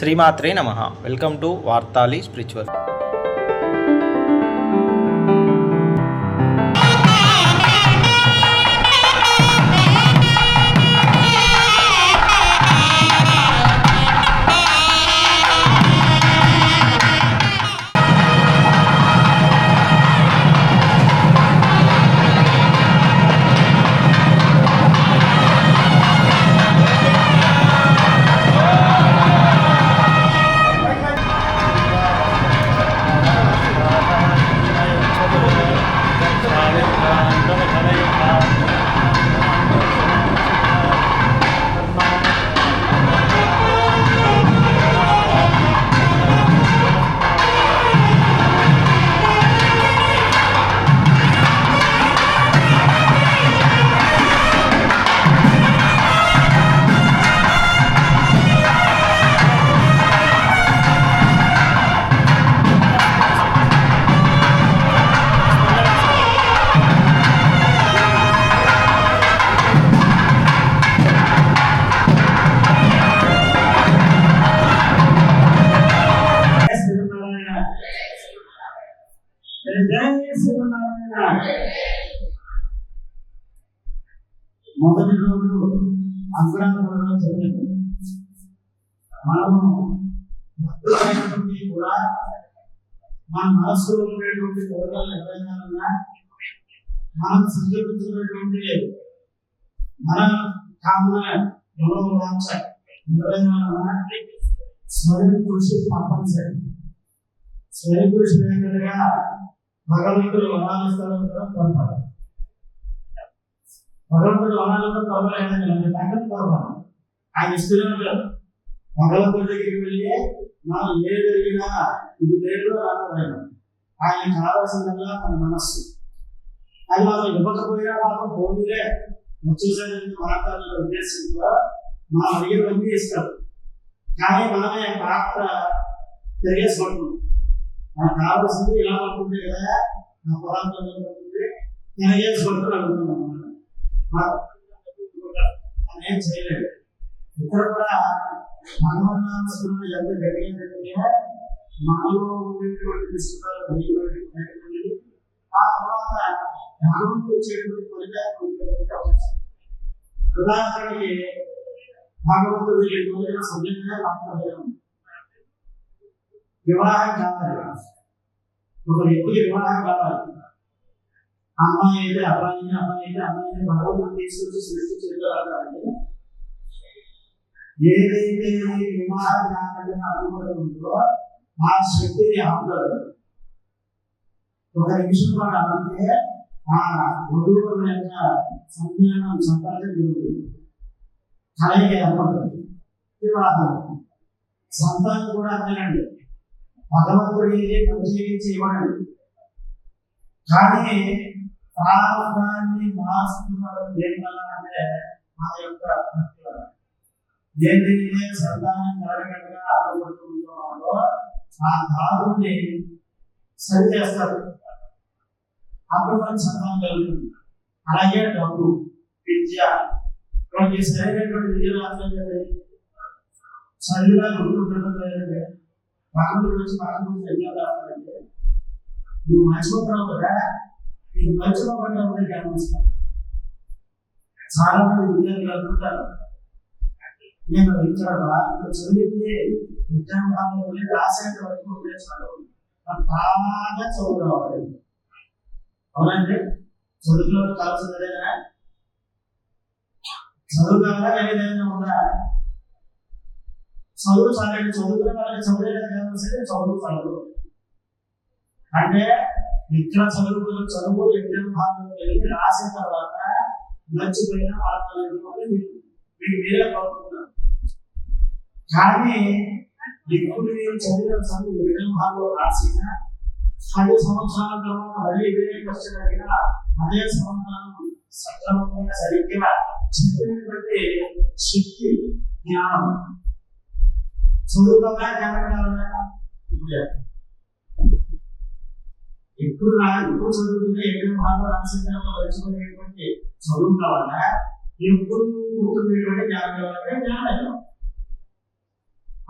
శ్రీమాత్రే నమః. Welcome to Vartali spiritual. మొదటి రోజు అంకురాంకురంలో చదివాము. మనము కూడా మన మనసులో ఉండేటువంటి కోరికలు ఎవరైనా మనం సంకల్పించినటువంటి మన కామన మనోవాంఛ ఎవరైనా స్వయం కృషి తప్పనిసరి. స్వయం కృషి లేకుండా భగవంతుడు వరాలిస్తాడు కదా తప్పదు. భగవంతుడు వరాలను తవ్వలేదని దగ్గర తవ్వాలి. ఆయన ఇస్తున్న భగవంతుడి దగ్గరికి వెళ్ళి మనం ఏ జరిగినా ఇది లేదు రాను. ఆయన కావాల్సిందల్లా మన మనస్సు. అది మనం ఇవ్వకపోయినా మనం పోనీలే వచ్చేసరికి మాట్లాడాల ఉద్దేశంతో మనం అడిగినవన్నీ ఇస్తాం. కానీ మనమే పాత్ర తిరిగేసుకుంటున్నాం. మనకు కావాల్సింది ఇలా అనుకుంటే కదా నా పొలాంతంలో తిరిగేసుకుంటూ అనుకున్నాం. ఏం చేయలేదు. ఇక్కడ కూడా భగవన్నామస్మరణ ఎంత జరిగిందంటే మనలో ఉండేటువంటి విషయాలు బయటపడి ఆ తర్వాత భగవంతుడు వచ్చేటువంటి పరిచయం. ఉదాహరణకి భగవంతుడు రోజున సభ్యంగా మాట్లాడలేదు. వివాహం కావాలి, ఒక వ్యక్తికి వివాహం కావాలి. అమ్మాయి అయితే అబ్బాయి, అబ్బాయి అయితే అమ్మాయి అయితే భగవంతుడు తీసుకొచ్చి సృష్టి చేయగలగాలి. ఏదైతే వివాహం కావాలని అనుకుంటుందో ఆ శక్తిని ఆపుతాడు. ఒక నిమిషం పాటు ఆపితే ఆ వధువుల యొక్క సమ్మేళనం సంపాదన జరుగుతుంది, కలయిక ఏర్పడుతుంది, వివాహం. సంతానం కూడా అంతేనండి. భగవంతుడు ఏది పరిశీలించి ఇవ్వడండి, కానీ ప్రారంభాన్ని మారుస్తున్నారు. దేనివల్ల అంటే ఆ యొక్క ఏదైతే సంతానం కలగకుండా అడ్డుపడుతుందో ఆ ధాతుని సరి చేస్తారు, అప్పుడు మనకి సంతానం కలుగుతుంది. అలాగే డబ్బు, విద్య, మనకి సరైనటువంటి విద్యను రాత్రండి చదివినా గుర్తుండటం లేదంటే భగవంతుడు వచ్చి భగవంతుడు విద్యలు రాస్తాడంటే నువ్వు మర్చిపోతున్నావు కదా. ఇది మర్చిపోకుండా గమనిస్తాను. చాలా మంది విద్యార్థులు అనుకుంటారు నేను ఇక్కడ చదివితే ఎగ్జామ్ కావాలి రాసేంత వరకు చదువు బాగా చదువు రావాలి. అవునండి, చదువులో కావాల్సిందేనా? చదువు కావాలా ఏదైనా ఉందా? చదువు చాలండి. చదువుకునే వాళ్ళకి చదువులే కావాల్సిందే చదువు చదువు అంటే ఇక్కడ చదువు ఎగ్జామ్ హాల్లో వెళ్ళి రాసిన తర్వాత మర్చిపోయినా వాళ్ళని మీకు మీరే కోరుకుంటున్నారు. కానీ ఇప్పుడు నేను చదివిన చదువు ఎగ్జామ్ హాల్లో రాసిన 10 సంవత్సరాల తర్వాత మళ్ళీ ఇదే క్వశ్చన్ అడిగినా అదే సమాధానం సక్రమంగా సరిగ్గా చెప్పినటువంటి శక్తి, జ్ఞానం చదువుకోగా జ్ఞానం కావాలా? ఇప్పుడు చదువుతుంటే ఎగ్జామ్ హాల్లో రాసిన తర్వాత మర్చిపోయేటువంటి చదువు కావాలా? ఎప్పుడు గుర్తుండేటువంటి జ్ఞానం కావాలంటే జ్ఞానం.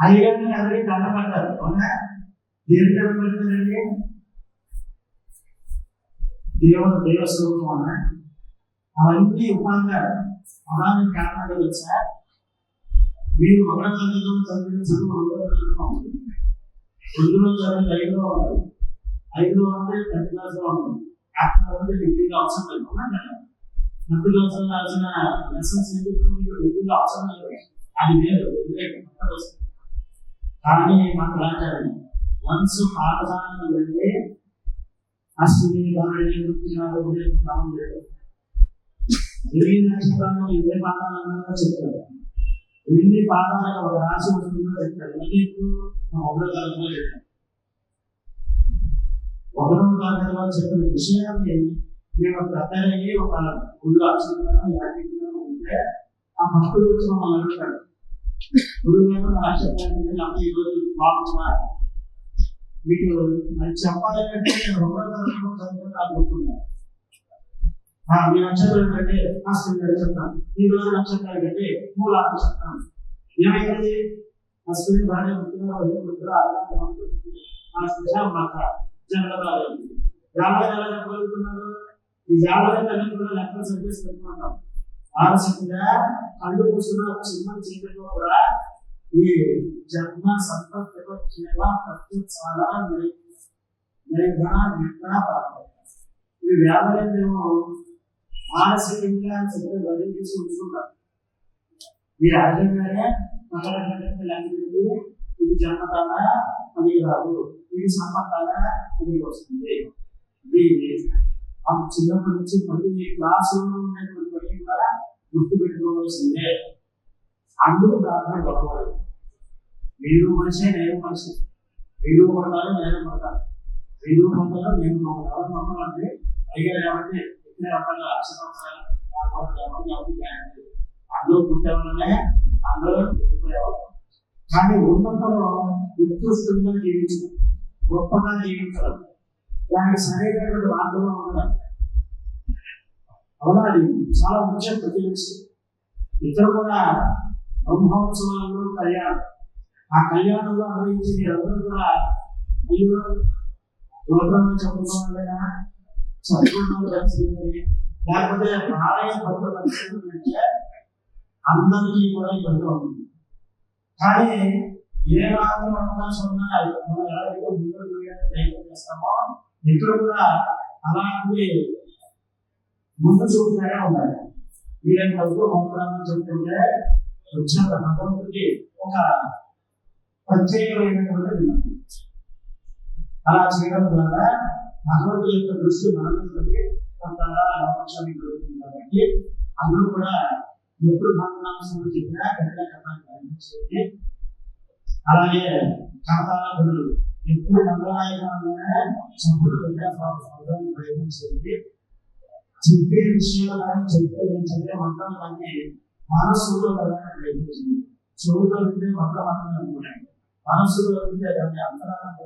అయ్యగారిని అందరికీ దండ పడతారు. అవునా? దేని దండ పెడతారండి? దేవస్వరూపం అన్న అవన్నీ ఉపాంగాలు. అలాంటి కారణాలు తెలుసా? మీరు ఒకటో తరగతిలో చదివిన చదువు రెండో తరగతిలో ఉంటుంది, రెండులో చదివిన ఐదులో ఉంటుంది, ఐదులో ఉంటే 10th క్లాస్లో ఉంటుంది, ఆఫ్టర్ ఉంటే డిగ్రీలో అవసరం లేదు. అవునా కదా? 10th క్లాస్లో రాసిన లెసన్స్ ఎందుకు మీకు డిగ్రీలో అవసరం లేదు, అది లేదు. కానీ మాకు రాజారు వన్స్ పాఠశాలను వెళ్తే అశ్విని భార్య క్రమం లేదు. ఎన్ని నక్షత్రాలు ఎన్ని పాదాలన్నా చెప్తారు, ఎన్ని పాదాలు ఒక రాశి వస్తుందో చెప్తారు. మళ్ళీ ఇప్పుడు ఒకటో తరగతిలో చెప్పారు. ఒకటో తరగతిలో చెప్పిన విషయాన్ని మేము పెద్దలయ్యి ఒక గుళ్ళు అక్షరాలను యాటికలను ఉంటే ఆ భక్తులు వచ్చి మమ్మల్ని అడుగుతాడు, గురువు గారు నక్షత్రాన్ని అప్పుడు ఈరోజు బాగున్నా మీకు అది చెప్పాలి అంటే నేను ఒకటో తరగతిలో చదివిన నాకు గుర్తున్నాను. మీ నక్షత్రాలు కంటే అశ్విని చెప్తాను, ఈ రోజు నక్షత్రాలు కంటే మూల నక్షత్రం ఏమైంది? అశ్విని భార్య జనగలేదు. జాగ్రత్త ఎలా చెప్పగలుగుతున్నారు? ఈ జాగ్రత్త అన్ని కూడా లెక్కలు సరిచేసి పెట్టుకుంటాం. ఆలస్యంగా కళ్ళు కూర్చున్న చిన్న చీకటిలో కూడా ఈ జన్మ సంపత్తి చాలా ఈ వ్యాపారం మానసికంగా చెప్పే వదిలి తీసి ఉంచుకుంటారు. మీరు అర్థంగానే లేకపోతే ఇది జన్మతానా అది రాదు, ఇది సంపత్తానా అది వస్తుంది. ఇది చిన్నప్పటి నుంచి ప్రతి క్లాసులో ఉన్నటువంటి పని కూడా గుర్తు పెట్టుకోవాల్సిందే. అందుకు ప్రార్థన గొప్పవాడు. మీరు మనిషే, నేను మనిషి, మీరు పడతారు నేను పడతాను, మీరు పొందాలో నేను పొందాలి నమ్మకండి అడిగారు. కాబట్టి ఇక్కడే ఒక అక్షరాలు అందరూ పుట్టేవాళ్ళనే, అందరూ వెళ్ళిపోయేవాళ్ళు. కానీ ఉన్నతలో ఉత్కృష్టంగా జీవించడం, గొప్పగా జీవించడం, దానికి సరైనటువంటి మార్గంలో ఉండడం అవునా, అది చాలా ముఖ్యం. ప్రతి విషయం ఇద్దరు కూడా బ్రహ్మోత్సవాలు కళ్యాణం, ఆ కళ్యాణంలో అనుభవించి మీరందరూ కూడా మీరు లోకంలో చెప్పుకోవాలైనా చదువుకున్న పరిస్థితి లేకపోతే ఆలయ భక్తుల పరిస్థితి అంటే అందరికీ కూడా ఇబ్బంది ఉంటుంది. కానీ ఏ మాత్రం అవకాశం ఉన్నా మనం ఎవరైతే ముందుకు వెళ్ళడానికి ప్రయత్నం చేస్తామో ఇక్కడ కూడా అలాంటి ముందు చూపుగానే ఉండాలి. వీళ్ళని ప్రభుత్వం పంపుతామని చెప్తుంటే వచ్చిన భగవంతుడికి ఒక ప్రత్యేకమైనటువంటి అలా చేయడం ద్వారా భగవంతుడి యొక్క దృష్టి మనకి అవకాశాన్ని జరుగుతుంది. కాబట్టి అందరూ కూడా ఎప్పుడు భగవనాంశంలో చెప్పినా గట్టిగా కథాన్ని ప్రయత్నించేది. అలాగే కథాలు ఎప్పుడు మంగళాయకంగానే సంపూర్ణ విద్యాసాన్ని ప్రయత్నించేది. చెప్పే విషయాలు కానీ చెప్పే చదివే మంత్రం కానీ మనస్సులో ప్రధానంగా ప్రయత్నించింది. చెవుతో వింటే మంత్రం మాత్రమే అనుకున్నాయి, మనస్సులో వింటే దాన్ని అంతరాన్ని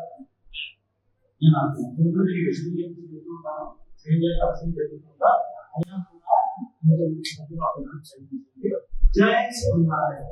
నేను అనుకుంటున్నాను. చెప్తుంటాను జరుగుతుందా అయినా కూడా జై శ్రీనారాయణ.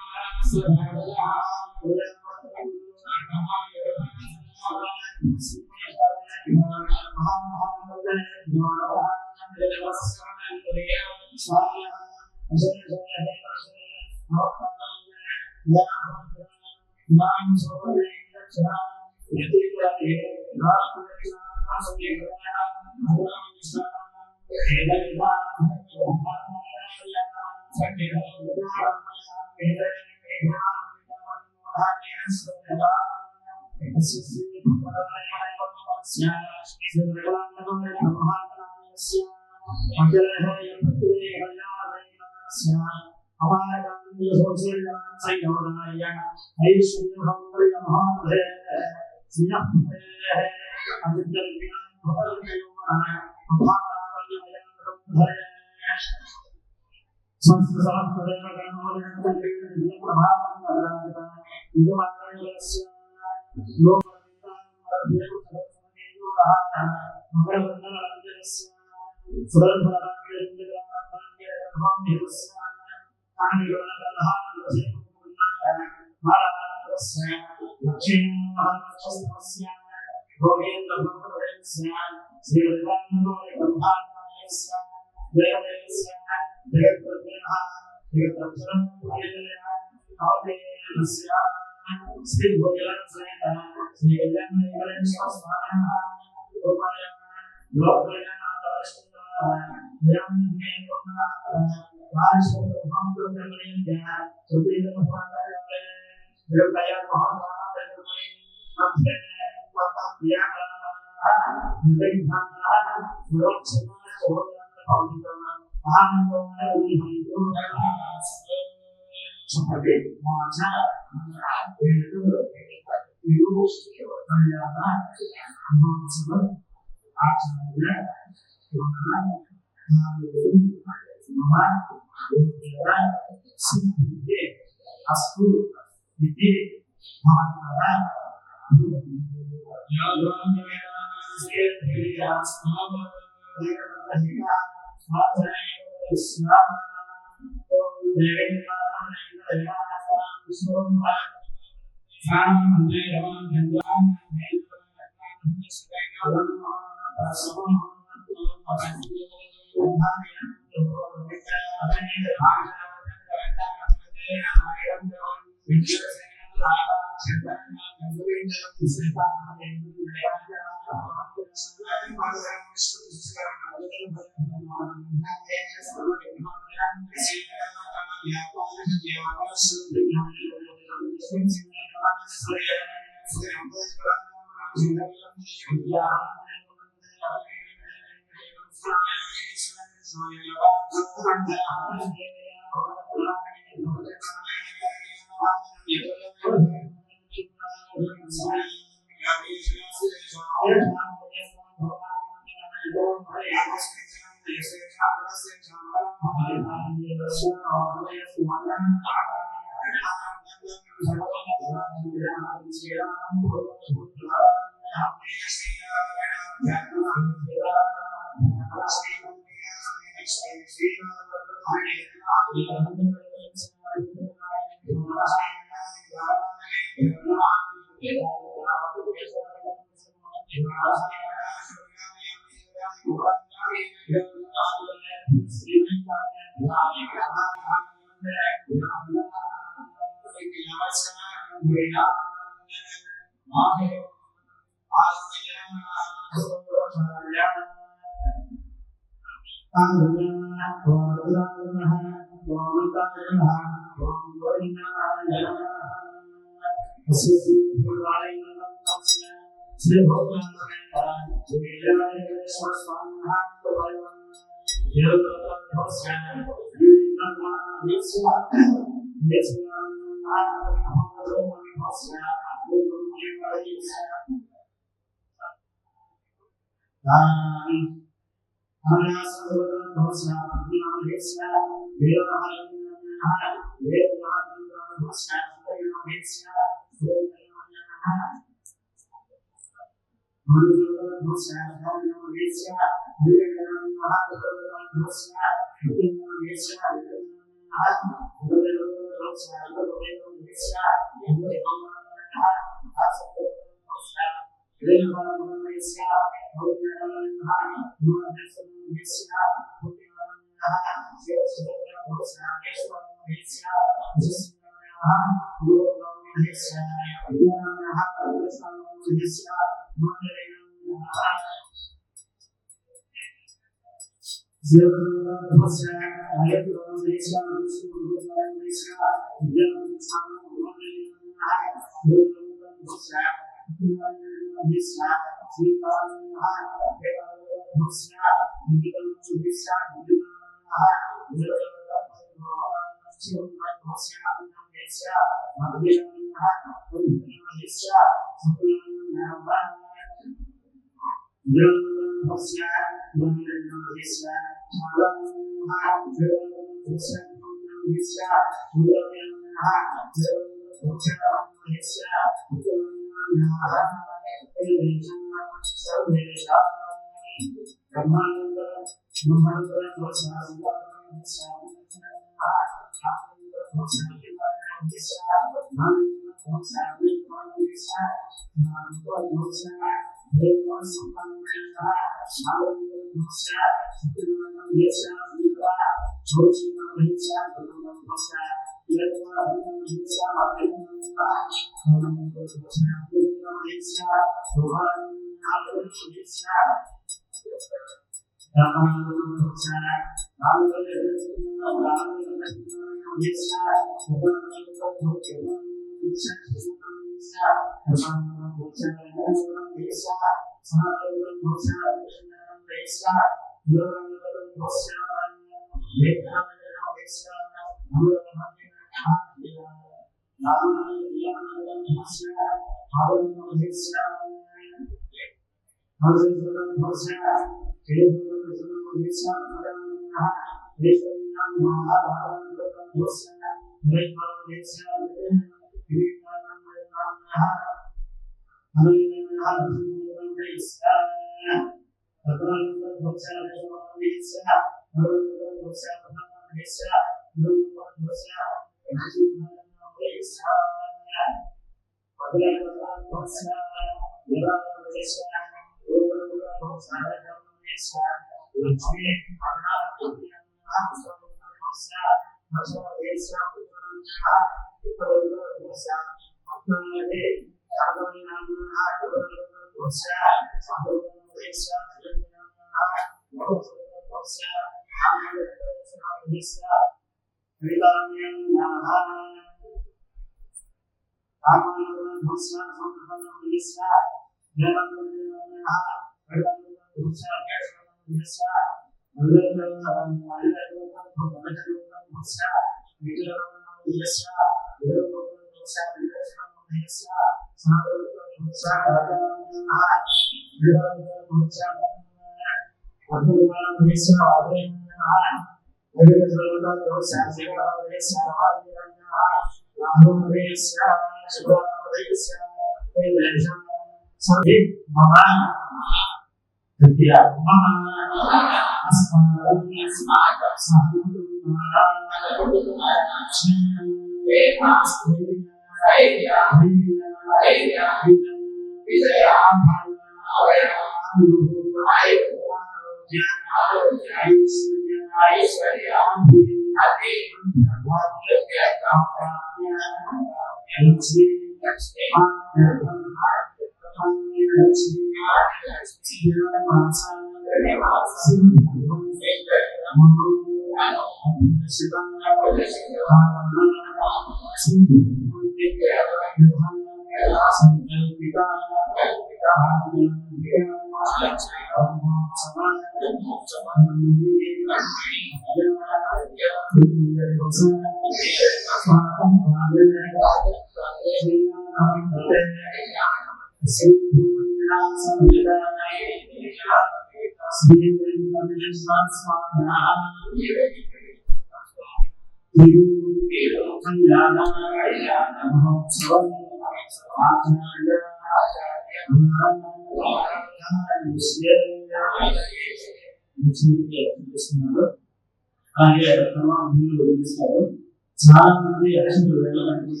చాలా మంది అక్షంతలు వెళ్ళాలనుకుంటే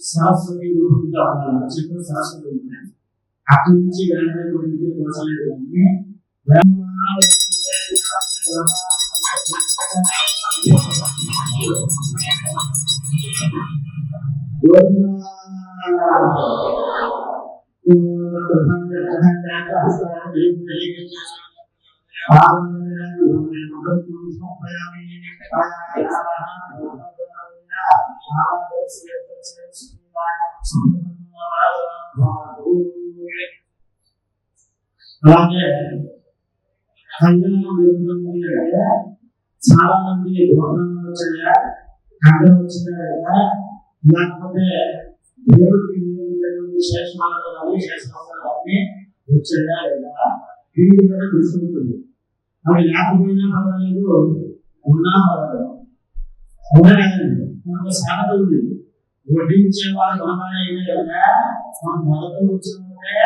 శాస్త్రం చెప్పిన శాస్త్రం ఉంటాయి. అక్కడి నుంచి వెళ్ళడానికి తోచలేదు అలాగే చాలా మంది వచ్చాయా కంటే వచ్చినాయా లేకపోతే దేవుడికి శేషమాలని శేషమాలని వచ్చాయా లేదా వీటి మీద తీసుకుంటుంది. అవి లేకపోయినా పర్వాలేదు, ఉన్నా పర్వాలేదు. ఉండలేదండి. మనకు సాధన ఉంది. వడ్డించేవారు మనమైతే కదా, మనం మొదలు కూర్చున్నదే,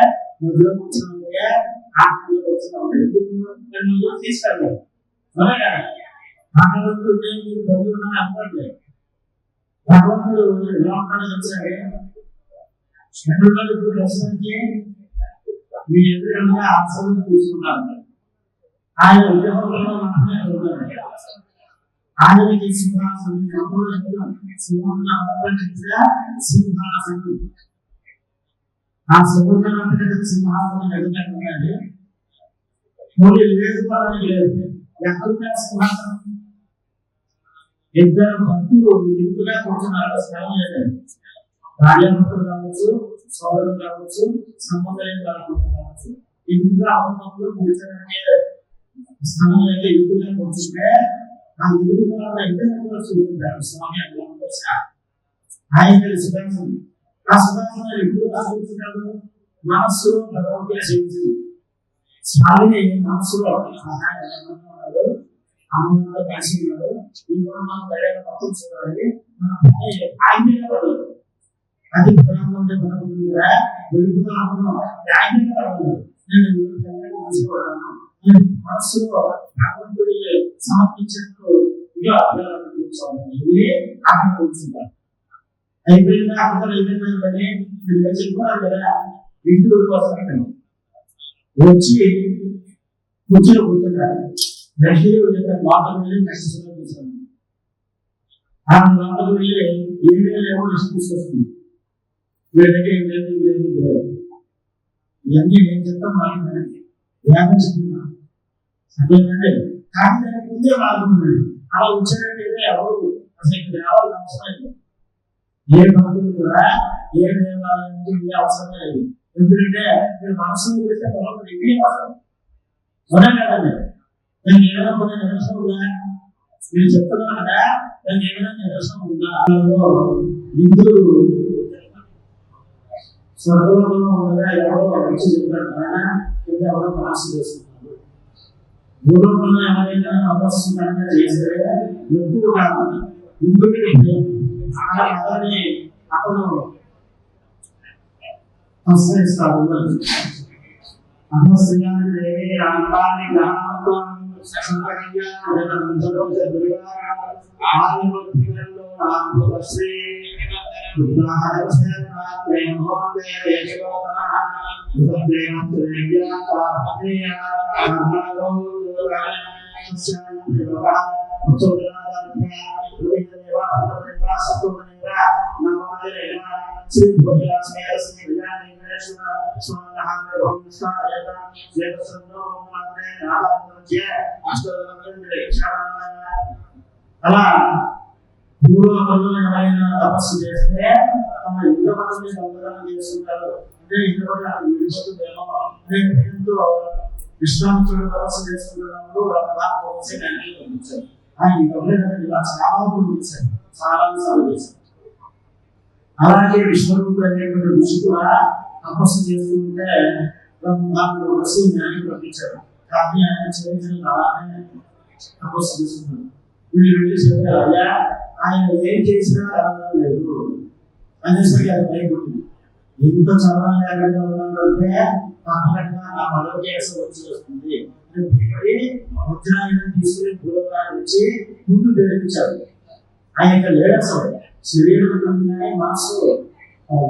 మధ్యలో కూర్చున్నదే, ఆటలో కూర్చున్నదే, ఎందుకు తీసుకెళ్తారు. అలాగే భగవంతుడే మీరు చదువుకున్నా అనుకోవట్లేదు. భగవంతుడు ఎలా ఉంటాడో తెలుసాగే, ఎక్కడున్నాడు ప్రశ్నకి మీ ఎదురుగా ఆసనం కూర్చున్నారు. ఆయన విగ్రహంలో మాత్రమే ఉంటారు. ఆయనకి సింహాసనం సింహాసనం ఆ సువర్ణ సింహాసనం ఎదుగుతున్నాడు. మూడు లేదు పని లేదు. ఎక్కడ సింహాసనం ఇద్దరు భక్తులు ఎదుగుగా కూర్చున్నారు. స్థలం లేదండి. భార్యాభర్తలు కావచ్చు, సోదరులు కావచ్చు, సంబంధం కావచ్చు, ఎదుగుగా అవసరంలో కూర్చోడానికి స్థలం అయితే ఎదుగుగా కూర్చుంటే ఆ ఎదుగుగా ఇద్దరు చూస్తుంటారు. స్వామి ఆయన సుఖాసనం. ఆ సుఖాసనం ఎప్పుడు కూర్చుంటాడు? మనస్సులో భగవంతుడు చేయించింది. స్వామిని మనస్సులో ఉన్నాడు, అమ్మలో కలిసి ఉన్నాడు. ఈ మనం దైవ మొత్తం చూడాలి. ఆయన పడదు. అది ఉంటే మనకుందా వెలుగుగా అనుకున్నాం. ఆయన పడదు. నేను మనస్సులో భగవంతుడి సమర్పించినప్పుడు ఇక కూర్చోవాలి. అక్కడ కూర్చుంటారు. అయిపోయిందా అక్కడ అయిపోయిందని మీరు చెప్పుకున్నారు కదా. ఇంటి వస్తారు వచ్చి కూర్చొని కూర్చుంటారు. నెక్స్ట్ లోపలికి వెళ్ళి నెక్స్ట్ కూర్చోండి. ఆ లోపలికి వెళ్ళి ఏమేమో నెక్స్ట్ తీసుకొస్తుంది. వీళ్ళ దగ్గర ఇవన్నీ నేను చెప్తాను మాట్లాడండి. ఏమని చెప్తున్నా అదేంటంటే కానీ దానికి ముందే మారుతుంది. అలా వచ్చాడంటే ఎవరు అసలు రావాలని అవసరం లేదు. ఏ భక్తులు కూడా ఏ దేవాలయానికి వెళ్ళే అవసరం లేదు. ఎందుకంటే మీరు మనసును వెళ్తే భగవంతుడు ఇంటికి అవసరం అవునా కదండి. దానికి ఏమైనా కొన్ని నిదర్శనం ఉందా? మీరు చెప్తున్నారు కదా, దానికి ఏమైనా నిదర్శనం ఉందా? ఇంద్రుడు స్వర్గంలో ఉండగా ఎవరో వచ్చి చెప్తారు కదా, ఎవరో తపస్సు చేస్తున్నారు. భూలోకంలో ఎవరైనా తపస్సు కనుక చేస్తే ఎప్పుడు కాదు ఇంద్రుడికి అలానే అతను సంస్కరిస్తాడు. అలా భూలోకంలో ఎవరైనా తపస్సు చేస్తే తమ ఇల్లు మనల్ని సంగ్రహం చేస్తుంటారు. అంటే ఇల్లు విడిపోతుందేమో అనే భయంతో విశ్వామిత్రుడు తపస్సు చేసుకుంటున్నప్పుడు ఆయన ఇలా చాలా చేశారు, చాలా సార్లు చేశారు. అలాగే విశ్వరూపుడు అనేటువంటి ఋషి కూడా తపస్సు చేస్తుంటే వస్తువుని పంపించారు. కానీ ఆయన చేసిన అలానే తపస్సు చేస్తున్నారు. వీళ్ళు వెళ్ళి చెప్పారు, అయ్యా ఆయన ఏం చేసినా కారణం లేదు అనేసరికి అది భయపడుతుంది. ఎంత చదవడం లేకుండా ఉన్నాడంటే తప్పకుండా నా పదవికి వచ్చి వస్తుంది వజ్రాయుధం తీసుకుని పూర్వకాల నుంచి ముందు ప్రేరేపించారు. ఆయన యొక్క లేడు అసలు శరీరం కానీ మనసు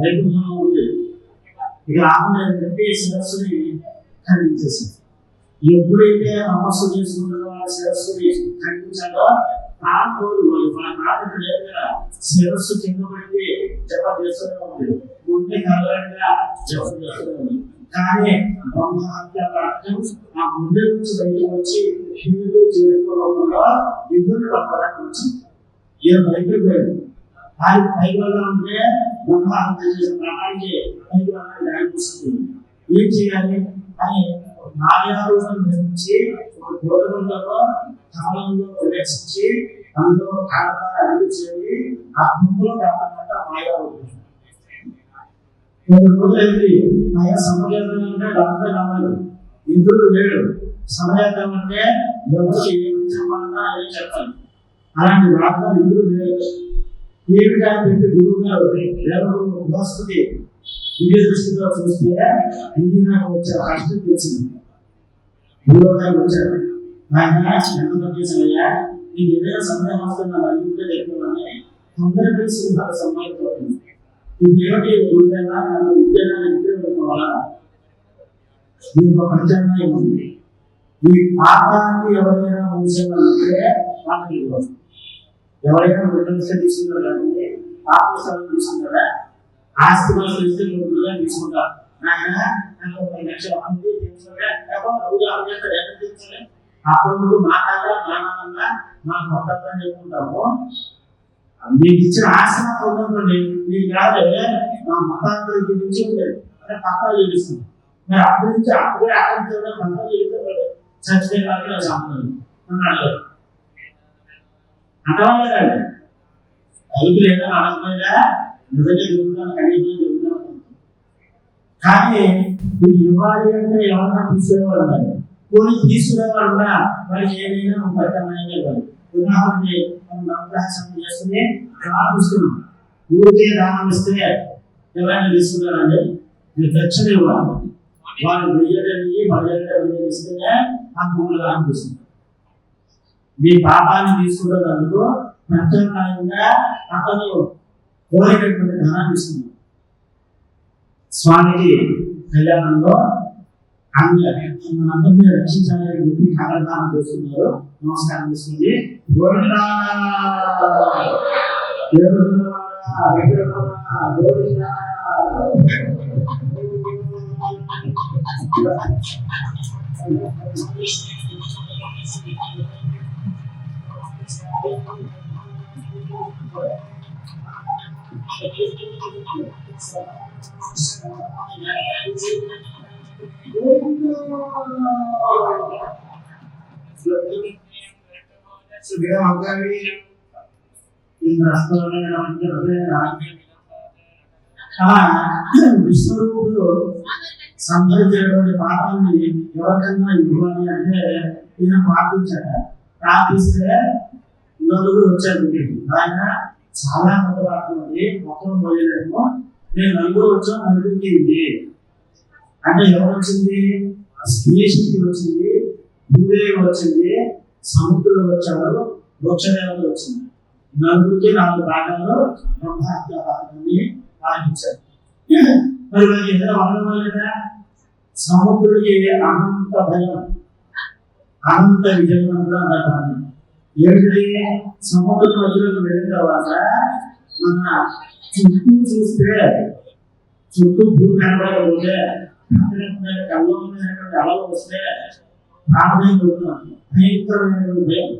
వైకుంఠంలో ఉంది. ఇక ఆమె ఏంటంటే శిరస్సుని ఖండించేసింది. ఎప్పుడైతే తపస్సు చేసుకుంటారో ఆ శిరస్సుని ఖండించాలో శిరస్సు కింద పడి జప చేస్తూనే ఉంది, ఉంటే కలగా జప చేస్తూనే ఉంది. కానీ బ్రహ్మహత్య ఆ గుండె నుంచి బయటకు వచ్చి హిందూ జీవితంలో ఇద్దరు పక్కడానికి వచ్చింది. ఈయన భయపడిపోయాడు. ఆయన పైగా ఉంటే బ్రహ్మహత్య చేసిన ప్రాణానికి పైగా న్యాయస్తుంది. ఏం చేయాలి అని మాయారూపం ధరించి ఒక గోధుమలలో కాలంలో ప్రవేశించి అందులో కారణాలు అడిగి చేరి ఆ గుంపులో కాకుండా మాయారూపం కొన్ని రోజులైంది. ఆయా సమాజంలో డాక్టర్ రావాలి, ఇంద్రుడు లేడు. సమయార్థం అంటే ఎవరికి ఏమి చెప్పాలన్నా అదే చెప్పాలి. అలాంటి వాగ్దానం ఎదురు లేదు. ఏమిటని చెప్పి గురువు గారు ఎవరు వస్తుంది దివ్య దృష్టిలో చూస్తే ఇది నాకు వచ్చే కష్టం తెలిసింది. గురువు గారు వచ్చారు, ఆయన ఎంత పనిచేసాయ్యా, నీకు ఏదైనా సమయం వస్తున్నా అడిగితే చెప్పామని తొందర కలిసి సంబంధించబడుతుంది. ఇప్పుడు ఏమిటి గురువుగా నన్ను విద్యనా దీంట్లో ప్రచారం ఉంది. ఈ పాపాన్ని ఎవరైనా మూసేవాలంటే వాళ్ళకి ఎవరైనా గురువుగా తీసుకుంటారు కాబట్టి పాపస్థానం తీసుకుంటారా, ఆస్తి వాళ్ళు ఇస్తే గురువుగా తీసుకుంటారు. ఆయన నాకు 10 లక్షల మంది తీసుకుంటే అప్పుడు మా తాత మా నాన్న మా కొత్త చెప్పుకుంటాము. మీకు ఇచ్చిన ఆశ్రమం ఉన్నటువంటి మీకు కాదే మా మతాంతరం గురించి ఉండేది అంటే పక్కన చూపిస్తుంది. మరి అప్పటి నుంచి అప్పుడే అక్కడి పక్కన చూపిస్తే చచ్చిపోయిన వాళ్ళకి సంబంధం అన్నాడు. అంటవాళ్ళండి రైతు లేదా అనకపోయినా నిజంగా జరుగుతాను కలిగి జరుగుతాను. కానీ ఇది ఇవ్వాలి అంటే ఎవరన్నా తీసుకునేవాడు ఉండాలి. కొన్ని తీసుకునేవాడు కూడా వాళ్ళకి ఏదైనా ప్రత్యామ్నాయంగా ఇవ్వాలి. ఉదాహరణకి మనం అభ్యాసం చేసుకుని దానం ఇస్తున్నాం. ఊరికే దానం ఇస్తే ఎవరైనా తీసుకున్నారండి, మీరు దక్షిణ ఇవ్వాలి. వాళ్ళు 1000 ఇస్తేనే ఆ మూడు దానం తీసుకుంటారు. మీ పాపాన్ని తీసుకున్నందుకు ప్రత్యామ్నాయంగా అతను కోరినటువంటి దానాన్ని ఇస్తున్నారు. స్వామికి కళ్యాణంలో మనందరినీ రక్షించాలని చెప్పి కళాదానం చేస్తున్నారు. నమస్కారం చేసుకుంది. విష్ణుడు సంభవించినటువంటి పాపాన్ని ఎవరికైనా ఇవ్వాలి అంటే ఈయన ప్రార్థించాడు. ప్రార్థిస్తే నలుగురు వచ్చారు. ఆయన చాలా మంది పాడుతుంది, మొత్తం పోయలేము. నేను నలుగురు వచ్చాం, నలుగురికి ఇది అంటే ఎవరు వచ్చింది? స్త్రీ శక్తి వచ్చింది, భూదేవి వచ్చింది, సముద్రుడు వచ్చాడు, వృక్షదేవతలు వచ్చింది. నలుగురికి 4 భాగాలు బ్రహ్మహత్య భాగాన్ని పాటించారు. మరి వాళ్ళకి ఏదైనా వర్ణం లేదా? సముద్రుడికి అనంత భయం, అనంత విజయం కూడా అంటారు. ఏమిటి? సముద్రం మధ్యలోకి వెళ్ళిన తర్వాత మన చుట్టూ చూస్తే చుట్టూ భూమి కనబడకపోతే కళ్ళలో ఉన్నటువంటి అలలు వస్తే ప్రాణభయం పెడుతున్నాను. భయంకరమైనటువంటి భయం.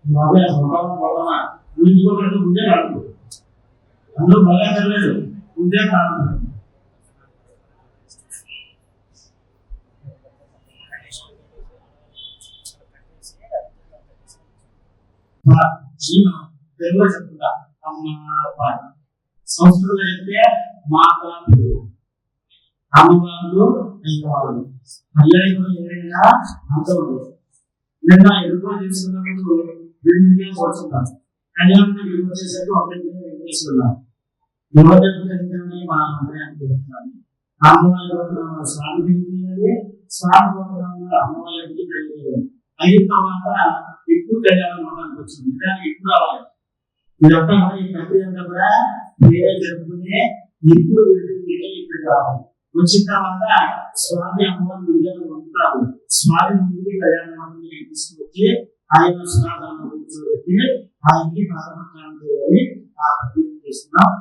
బాగా స్వభావం వలన ఊహించుకోవడానికి ముందే రాదు. అందులో బాగా తెలియదు, ముందే ప్రాణం. తెలుగులో చెప్తుందా అమ్మ సంస్కృతం అయితే మాతాలు అమ్మవాళ్ళు అయ్యవాళ్ళు అయ్యాయిలో ఏదైనా అంతం ఉండదు. నిన్న ఎదురు చేసుకున్నప్పుడు బిల్డింగ్ వస్తున్నాను. కళ్యాణం దగ్గరికి వచ్చేసరికి ఒకటి తీసుకున్నాను. యువజని మా అమ్మగారికి చెప్తున్నాను. అమ్మవారి స్వామి స్వామి అమ్మవారికి అయిన తర్వాత ఇప్పుడు కళ్యాణం అవడానికి వచ్చింది. నిజానికి ఇప్పుడు రావాలి. ఇదంతా కూడా ఈ ప్రక్రియ అంతా కూడా వేరే జరుపుకునే ఇప్పుడు ఇప్పుడు రావాలి. వచ్చిన తర్వాత స్వామి అమ్మవారి విజయాలు ఉంటారు. స్వామి ముందుకి కళ్యాణ మండలికి తీసుకొచ్చి ఆయన స్నానాలను కూర్చోబెట్టి ఆయనకి ప్రారంభం చేయాలి. ఆ ప్రక్రియ చేస్తున్నాం.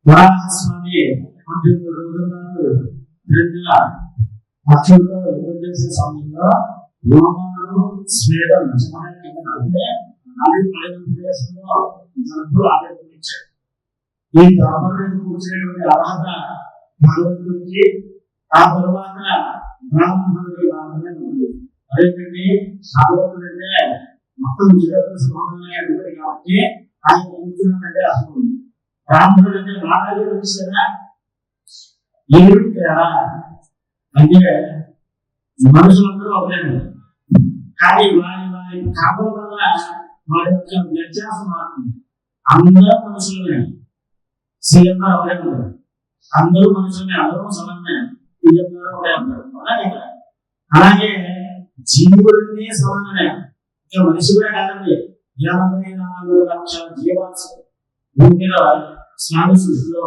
వరాహస్వామి 18 రోజుల పాటు నిరంగా అక్షులతో యుద్ధం చేసే సమయంలో రోమాలు స్వేదం అంటే దేశంలో జంతువులు ఆవిర్భవించాయి. ఈ ధర్మం కూర్చునేటువంటి అర్హత భగవంతుడికి, ఆ తర్వాత బ్రాహ్మణుడికి మాత్రమే ఉంది. అదేంటంటే భగవంతుడు అంటే మొత్తం జగత్తు సమానంగా అడుగుతాడు కాబట్టి ఆయన కూర్చున్నాడంటే అర్థం ఉంది. బ్రాహ్మణుడు అంటే నాలుగు వచ్చారా ఏమిటి తేడా అంటే మనుషులందరూ ఒకటే, కానీ వారి కర్మ వల్ల వారి యొక్క వ్యత్యాసం మారుతుంది. అందరూ మనుషులనే, సీఎం గారు ఒకటే ఉంటారు, అందరూ మనుషులనే, అందరూ సమానమే, సీఎం గారు ఒకటే ఉంటారు. అలాగే జీవులన్నీ సమానమే. ఇంకా మనిషి కూడా కాదండి, 84 లక్షల జీవాలు భూమిలో స్వామి సృష్టిలో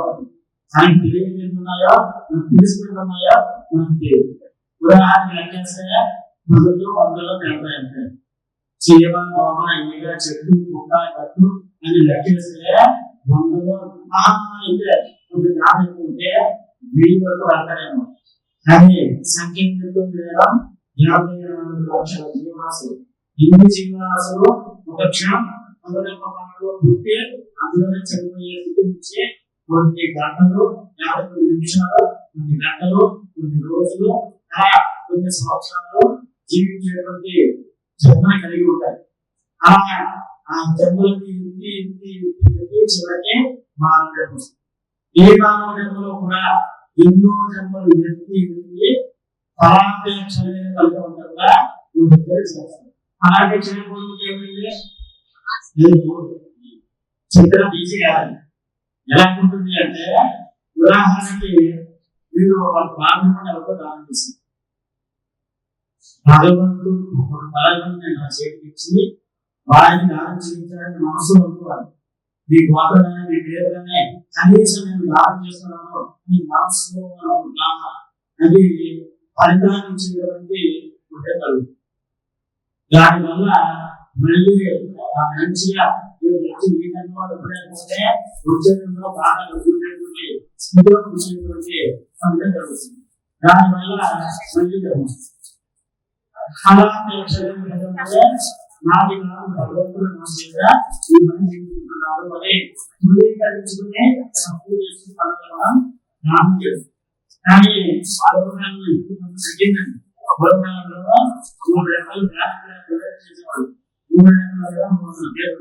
ఆయనకు తెలియజేస్తున్నాయో మనకు తెలుసుకుంటున్నాయో మనకు తెలియదు. ఉదాహరణ లెక్కేస్తే మొదలు 100లో తేడా చీమ, దోమ, ఈగ, చెట్టు, పుట్ట, కట్టు అని లెక్కేస్తే 100లో అయితే కొంచెం జ్ఞానం ఉంటే 1000 వరకు వెళ్తారేమో. కానీ సంఖ్య లేదా 54 లక్షల జీవరాశులు. ఇన్ని జీవరాశులు ఒక క్షణం అందులో ఒక పాటలో పుట్టి అందులోనే చనిపోయే స్థితి నుంచి కొన్ని గంటలు, 50 నిమిషాలు, కొన్ని గంటలు, కొన్ని రోజులు, అలా కొన్ని సంవత్సరాలు జీవించేటువంటి జన్మని కలిగి ఉంటాయి. అలా ఆ జన్మలకి ఇంటి ఇంటి ఇంటి చివరికి మానవ జన్మ వస్తుంది. ఏ మానవ జన్మలో కూడా ఎన్నో జన్మలు ఎత్తి ఎత్తి ఫలాపేక్ష కలిగి ఉంటారుగా చేస్తారు. అలాగే చేయకూడదు ఏమైంది చెప్పడం ఈజీ కాదు. ఎలా ఉంటుంది అంటే ఉదాహరణకి మీరు ఒక బ్రాహ్మణుడు ఎవరితో దానం చేశారు, భగవంతుడు ఒక బలగాన్ని నా చేతికిచ్చి వారిని దానం చేయించాలని మనసు అనుకోవాలి. మీ గోత్రగానే మీ పేరుగానే కనీసం నేను దానం చేస్తున్నాను మీ మనసులో అనుకుంటున్నాను అది ఫలితాన్ని ఇచ్చేటువంటి ఉంటే కలుగుతుంది. దానివల్ల మళ్ళీ మంచిగా ఈ జన్మలో ఎప్పుడైతే ఉద్యోగంలో బాగా కూర్చునేటువంటి స్థితిలో కూర్చునేటువంటి ఫలితం జరుగుతుంది. దానివల్ల మళ్ళీ నాది కాదు భగవంతుడు నా మీద ఈ పని జీవిస్తున్నాడు అని ధృవీకరించుకునే తప్పు చేసిన పనులను నామం చేస్తుంది. కానీ ఆరోగ్యాలు ఇప్పుడు తగ్గిందండి. ఆరోగ్యాలలో 3 రకాలు చేసేవాళ్ళు 3 రకాలుగా 3 పేరు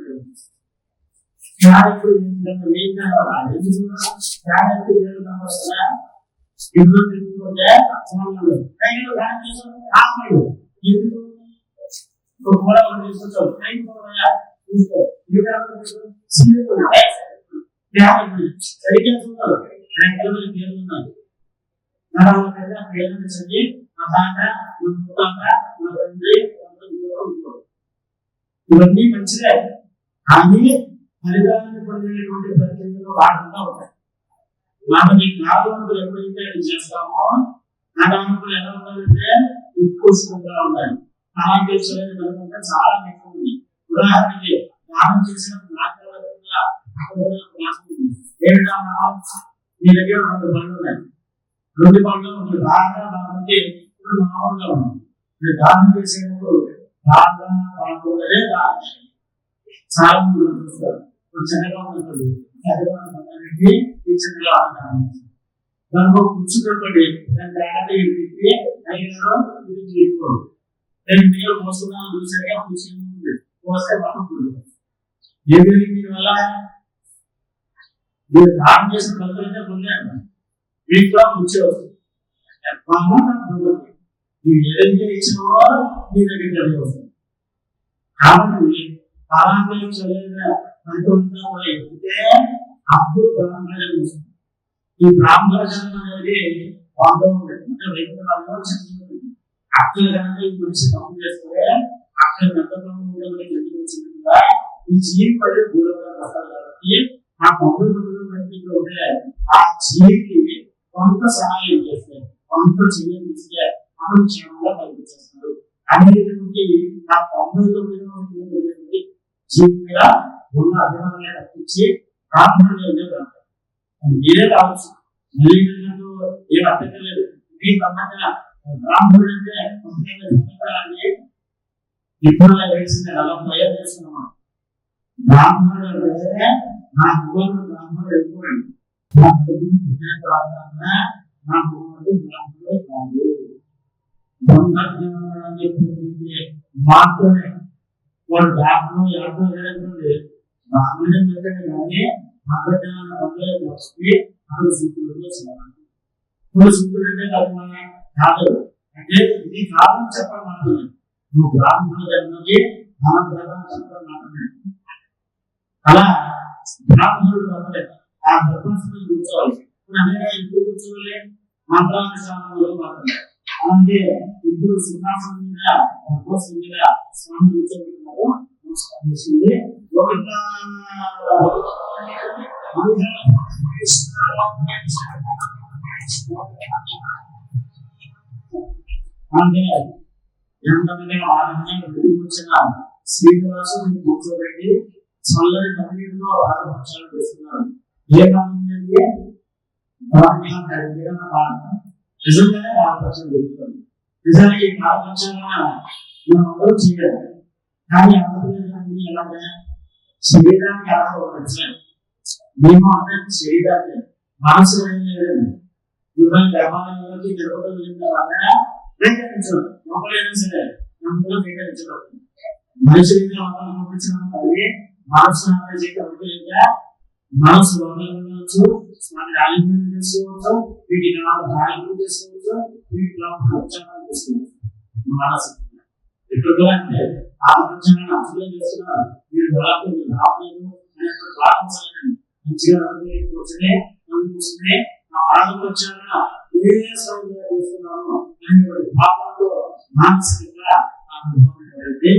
ఇవన్నీ మంచిదే, కానీ ఫలితాన్ని పొందేటువంటి ప్రక్రియలో భాగంగా ఉంటాయి. మనకి నాగవంతులు ఎప్పుడైతే చేస్తామో నాగవంతులు ఎలా ఉండాలంటే ఉత్కృష్టంగా ఉండాలి. అలాంటి ఫలితంగా చాలా ఎక్కువ ఉంది. ఉదాహరణకి దానం చేసినప్పుడు మీ దగ్గర 2 పనులు ఉన్నాయి. 2 పనులు ఒకటి బాగా బాగుంది, ఇప్పుడు మామూలుగా ఉంది. మీరు దానం చేసేటప్పుడు బాగా బాగుంటే చాలా మంది చూస్తారు. ఇప్పుడు చిన్నగా ఉంటుంది, పెద్దగా ఈ చిన్నగా ఉంటాను దానికి కూర్చున్నప్పటి దాన్ని తిప్పి అయినా ఇది చేయకూడదు. 2 నీళ్ళు పోస్తున్నాను చూసాక కూర్చుని పోస్తే పట్టుకుంటుంది. ఏమి దీనివల్ల మీరు దానం చేసిన ఫలితంగా పొందారు, మీకు కూడా కూర్చో వస్తుంది. మీరు ఏదైతే ఇచ్చావో మీ దగ్గరికి వెళ్ళి వస్తుంది. కాబట్టి ఫలాపేక్ష లేదా ఫలితంగా కూడా ఎక్కితే అప్పుడు బ్రాహ్మణ జన్మ వస్తుంది. ఈ బ్రాహ్మణ జన్మ అనేది అక్కడ కనుక ఈ మనిషి తప్పు చేస్తే అక్కడ పెద్దగా ఎందుకు వచ్చినట్టుగా ఈ జీవి పడే దూరంగా వస్తారు. కాబట్టి ఆ 99 ఉంటే ఆ జీవికి కొంత సహాయం చేస్తే కొంత చెయ్యిస్తే అప్పుడు క్షేమంగా కల్పించేస్తారు అనేటువంటి ఆ 99 జీవి మీద ఉన్న అభిమానాన్ని తప్పించి బ్రాహ్మణులు మీరే కావచ్చు, మళ్ళీ ఏం అర్థం లేదు. మీ ప్రపంచంగా బ్రాహ్మణుడు అంటే ఇప్పుడు వేసింది 40 ఏళ్ళు చేస్తున్నామా. బ్రాహ్మణుడు అంటే నా కుమారుడు బ్రాహ్మణుడు అయిపోయాడు, నా కుమారుడు కాదు. మాత్రమే వాడు బ్రాహ్మణుడు ఎవరితో లేదంటే బ్రాహ్మణుడు కానీ అంతర్జాలను వస్తే అతను సూత్రుడు ఇప్పుడు సూత్రుడు అంటే కాదు. అంటే ఇది కాదని చెప్పడం మాత్రమే, నువ్వు బ్రాహ్మణ జన్మకి ధనం చెప్పడం మాత్రమే. అలా బ్రాహ్మణుడు తప్పలేదు, ఆ ధర్మాసనం కూర్చోవాలి. ఇప్పుడు అనేక ఇప్పుడు కూర్చోవాలి మంత్రానుష్ఠానంలో మాత్రమే. అలాగే ఇప్పుడు సింహాసనం మీద ధర్మాసనం మీద స్వామి కూర్చోబెట్టున్నారు. అంటే ఎంతమంది ఆనందంగా వచ్చిన శ్రీనివాసు కూర్చోబెట్టి చల్లని తమిళలో ఆరోపణలు చేస్తున్నారు. ఏ కాలండి నిజంగానే ఆలోచన జరుగుతుంది. నిజానికి ఆలోచన మనం అందరూ చేయాలి. కానీ ఆలోచన ఎలాగా శరీరానికి ఆలోచన మేము అంటే శరీరాన్ని మనసు లేదు. మిమ్మల్ని దేవాలయంలోకి తిరుపతి వెళ్ళిన స్వీకరించడం ఒకరైనా సరే నమ్మకం స్వీకరించడం మనిషిని పంపించడం అది మనసు లేదా మనసు ఉండవచ్చు, ఆలింగనం చేసుకోవచ్చు, వీటికి ఆలింగనం చేసుకోవచ్చు, వీటికి ఉచ్చారణ చేసుకోవచ్చు. మనసు ఇక్కడ అంటే ఆలోచన అర్థం చేస్తున్నారు. మీరు రావలేదు మంచిగా కూర్చొని కూర్చుని ఆ ఆలోచన ఏ సమయంలో చేస్తున్నాను అనే భావంతో మానసికంగా అలాగే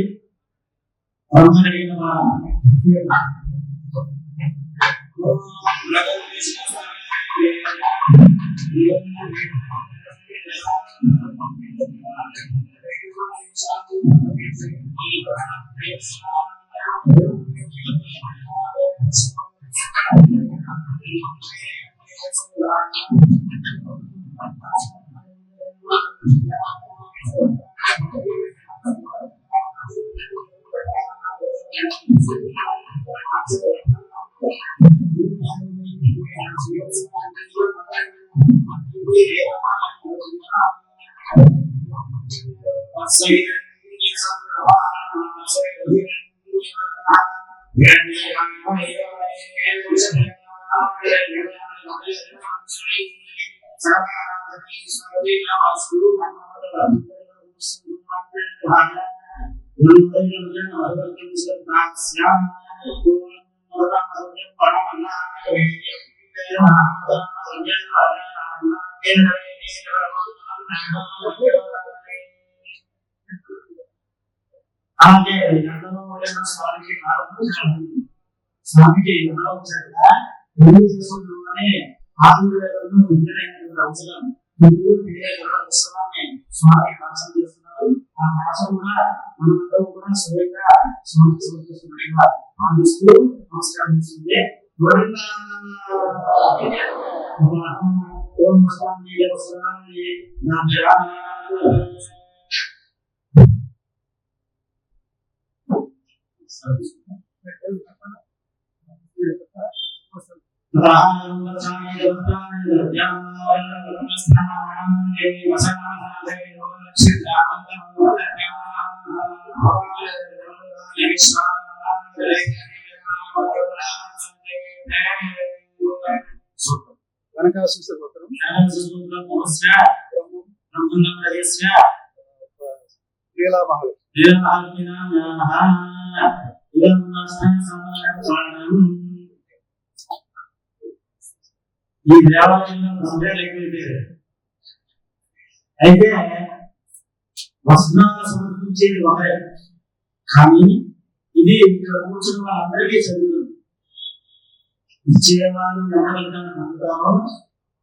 స్వామికి అవసరం స్వామి భాషం చేస్తున్నారు. ఆ భాష కూడా మనందరూ కూడా స్వయంగా స్వామి సమర్పిస్తున్నట్టుగా భావిస్తూ నమస్కారం చేస్తుంది. ఈ దేవాలయంలో మందిరాలు ఎక్కువ అయితే వస్త్రాలు సమర్పించేది ఒకరే, కానీ ఇది ఇక్కడ కూర్చున్న వాళ్ళందరికీ చదువుతుంది. ఇచ్చేవాళ్ళు ఎవరికైనా పొందుతారో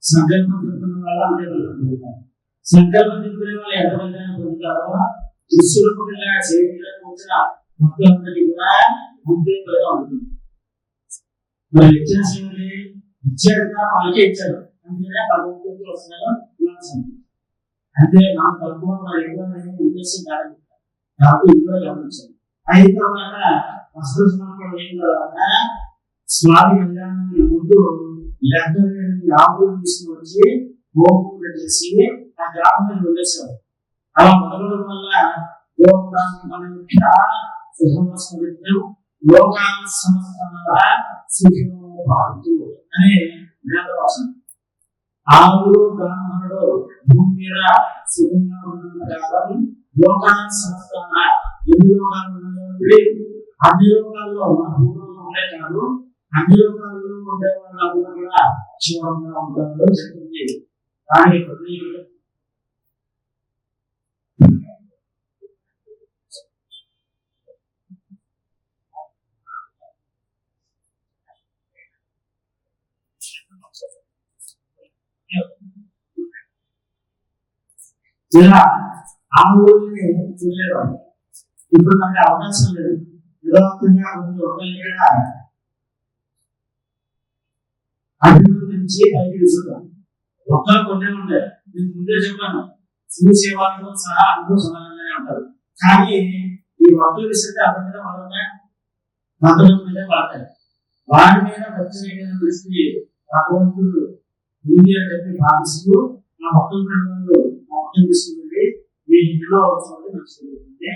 సంకల్పం చెప్తున్న వాళ్ళు అందరూ పొందుతారు. సంకల్పం చెప్తున్న వాళ్ళు ఎంతమంది పొందుతారో దుస్తులుగా చేతిలో కూర్చున్న భక్తులందరికీ కూడా అంతే ఉంటుంది. మరి వ్యత్యాసం ఇచ్చాడు వాళ్ళకే ఇచ్చాడు, అందుకనే భగవంతుడికి వస్తున్నాడు అంటే నాకు తక్కువ ఎక్కువ ఉద్దేశం కాదు కాబట్టి ఇది కూడా గమనించాలి. అయిన తర్వాత వస్త్ర సమర్పణ అయిన తర్వాత స్వామి కళ్యాణానికి ముందు లెక్కలేని ఆకులు తీసుకువచ్చి గోపూజ చేసి ఆ గ్రామం వదిలేశారు. అలా మొదలవడం వల్ల అనే వేదవాసం. ఆవులు బ్రాహ్మణుడు భూమి మీద సుఖంగా ఉన్న కాలం లోకాన్ని సమస్తాన ఎన్ని లోకాలు ఉన్నాయో అన్ని లోకాల్లో మన భూములు ఉండే కాదు, అన్ని లోకాల్లో ఉండే వాళ్ళందరూ కూడా క్షేమంగా ఉంటారో చెప్తుంది. దాని ఇలా ఆ ఊరిని చూడలేవాడు. ఇప్పుడు మనకి అవకాశం లేదు. విధానంగా ఒకరిని అభివృద్ధించి పైకి విసురుతాం. ఒక్కరు కొన్నే ఉంటారు. నేను ముందే చెప్పాను, చూసే వాళ్ళతో సహా అందరూ సమానంగానే ఉంటారు. కానీ ఈ ఒక్కరు విసిరితే అతని మీద మతం మీద పడతారు. వారి మీద ప్రత్యేకమైన దృష్టి భగవంతుడు ఉంది అని చెప్పి భావిస్తూ ఆ మొత్తం రెండు మొత్తం తీసుకుంటే మీ ఇంట్లో అవసరం నచ్చుతుంది.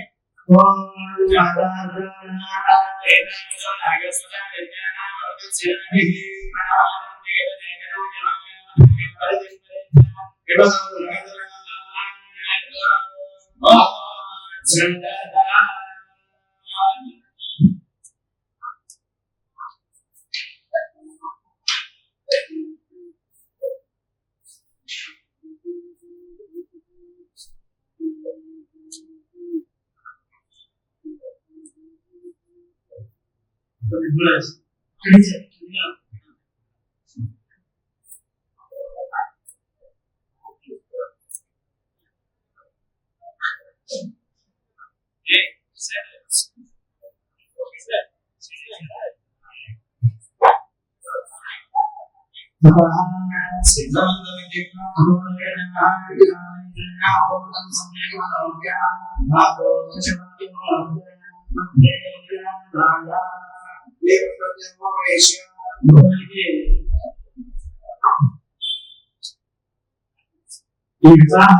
ఈ వివాహ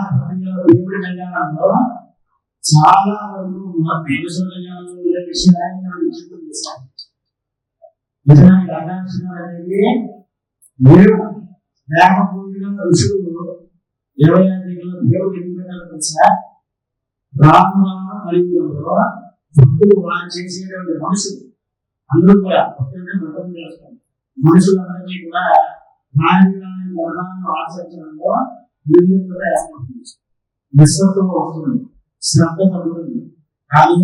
దేవుడి కళ్యాణంలో చాలా వరకు విషయాన్ని చేశారు. నిజానికి అనేది దేవుడు లేకపోయిన ఋషులు 25 దేవుడు ఎన్నికలు తెలుసా? బ్రాహ్మణ కలియుగంలో భక్తులు వాళ్ళు చేసేటువంటి మనుషులు అందరూ కూడా మతం చేస్తారు. మనుషులందరినీ కూడా రాజకీయాన్ని ధర్మాన్ని ఆచరించడంలో కూడా ఏర్పడుతుంది. నిస్సత్వం వస్తుంది, శ్రద్ధ తగ్గుతుంది. కానీ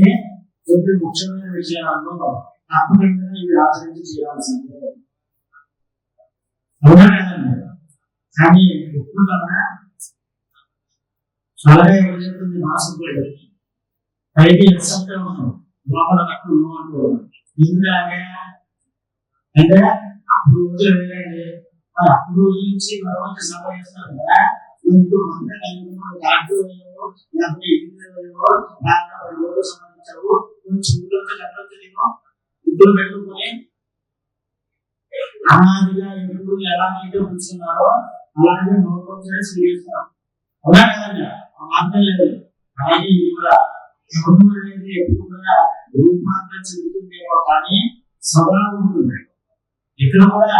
కొన్ని ముఖ్యమైన విషయాల్లో తప్పకుండా ఇవి ఆచరించి చేయాల్సిందే. అవునా కదండి? కానీ ఎప్పుడు అలాగే ఎవరు చెప్తుంది మాసం పైకి నిస్సత్వం ఉన్నాం, లోపల కట్టు అంటూ ఎందుకంటే అంటే అప్పుడు రోజులు వేరండి. అప్పుడు రోజు నుంచి మరొక సభ చేస్తారు కదా, ఇప్పుడు సంబంధించావు ఇంట్లో పెట్టుకుని అనాదిగా ఎప్పుడు ఎలా అయితే కూర్చున్నారో అలాగే నోట్లోనే స్వీకరిస్తాం. అవునా కదండి? ఆ మార్గం లేదు. అలాగే ఇది కూడా అనేది ఎప్పుడు కూడా రూపాంతరం చెందుతుందేమో కానీ సదా ఉంటుంది. ఇక్కడ కూడా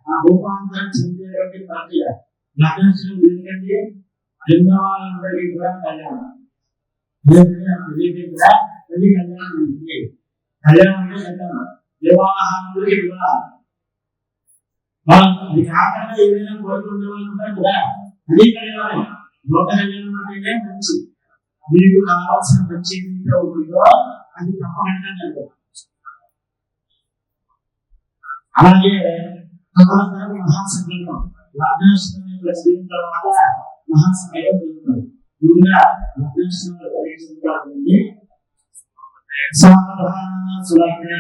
ఆ రూపాంతరం చెందేటువంటి ప్రక్రియ లగ్నం ఎందుకంటే లింగవాళ్ళందరికీ కూడా కళ్యాణం కూడా పెళ్లి కళ్యాణం ఉంది. కళ్యాణం అంటే కళ్యాణం, వివాహానికి వివాహం. అది కాకుండా ఏదైనా కోరుకునే వాళ్ళు ఉంటారు కదా, అది కళ్యాణం. లోక కళ్యాణం అంటే మంచి, మీకు కావాల్సిన మంచి ఏదైతే ఉంటుందో అది తప్పకుండా జరగదు. అలాగే మహాసంకల్పం లగ్నాష్టమి జరిగిన తర్వాత మహాసంకల్పం జరుగుతుంది. ముందుగా లగ్నాష్టమి జరిగింది. సావధాన సులగ్న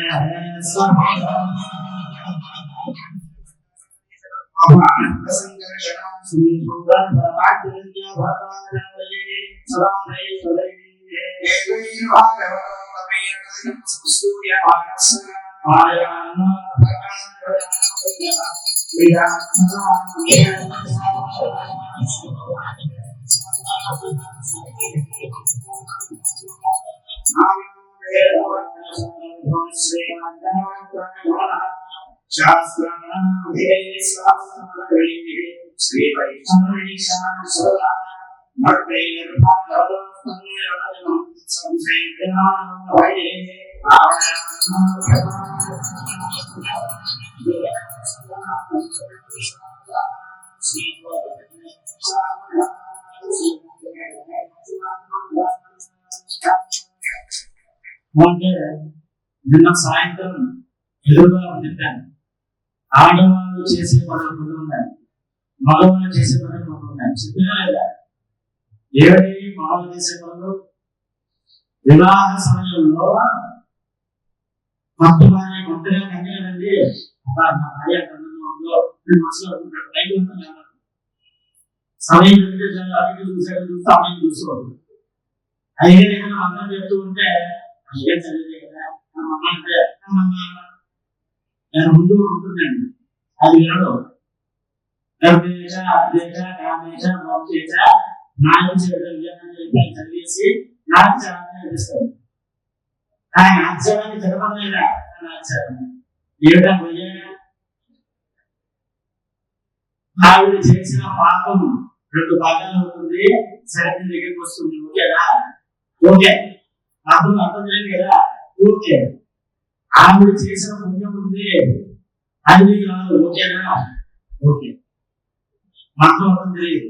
శ్రీ వైష్ణవి అంటే నిన్న సాయంత్రం ఎదురుగా చెప్పాను, ఆడవాళ్ళు చేసే పనులు కొన్ని ఉన్నాయి, మగవాళ్ళు చేసే పనులు కొన్ని ఉన్నాయి. చెప్పినా లేదా? ఏవైనా మగవాళ్ళు చేసే పనులు వివాహ సమయంలో కొత్త భార్య కొత్తగా కన్యాలండి, నా భార్య కన్నంలో మనసులో సమయం అటు చూసాడు చూస్తే అమ్మాయిని చూసుకోవద్దు. అయితే నేను అందరం చెప్తూ ఉంటే అయ్యే చదివే కదా అంటే నేను ముందు ఉంటుందండి, అది వినడు. చదివేసి నాకు చదివిస్తాడు. ఆయన ఆచారాన్ని జరపలేదా ఆచారాన్ని ఏమిటా పోయే ఆవిడ చేసిన పాపం 2 భాగాలు అవుతుంది, సరే దగ్గరికి వస్తుంది. ఓకేనా? ఓకే, అర్థం లేదు కదా? ఓకే. ఆవిడ చేసిన పుణ్యం ఉంది, అది కాదు. ఓకేనా? ఓకే, మాకు అర్థం తెలియదు.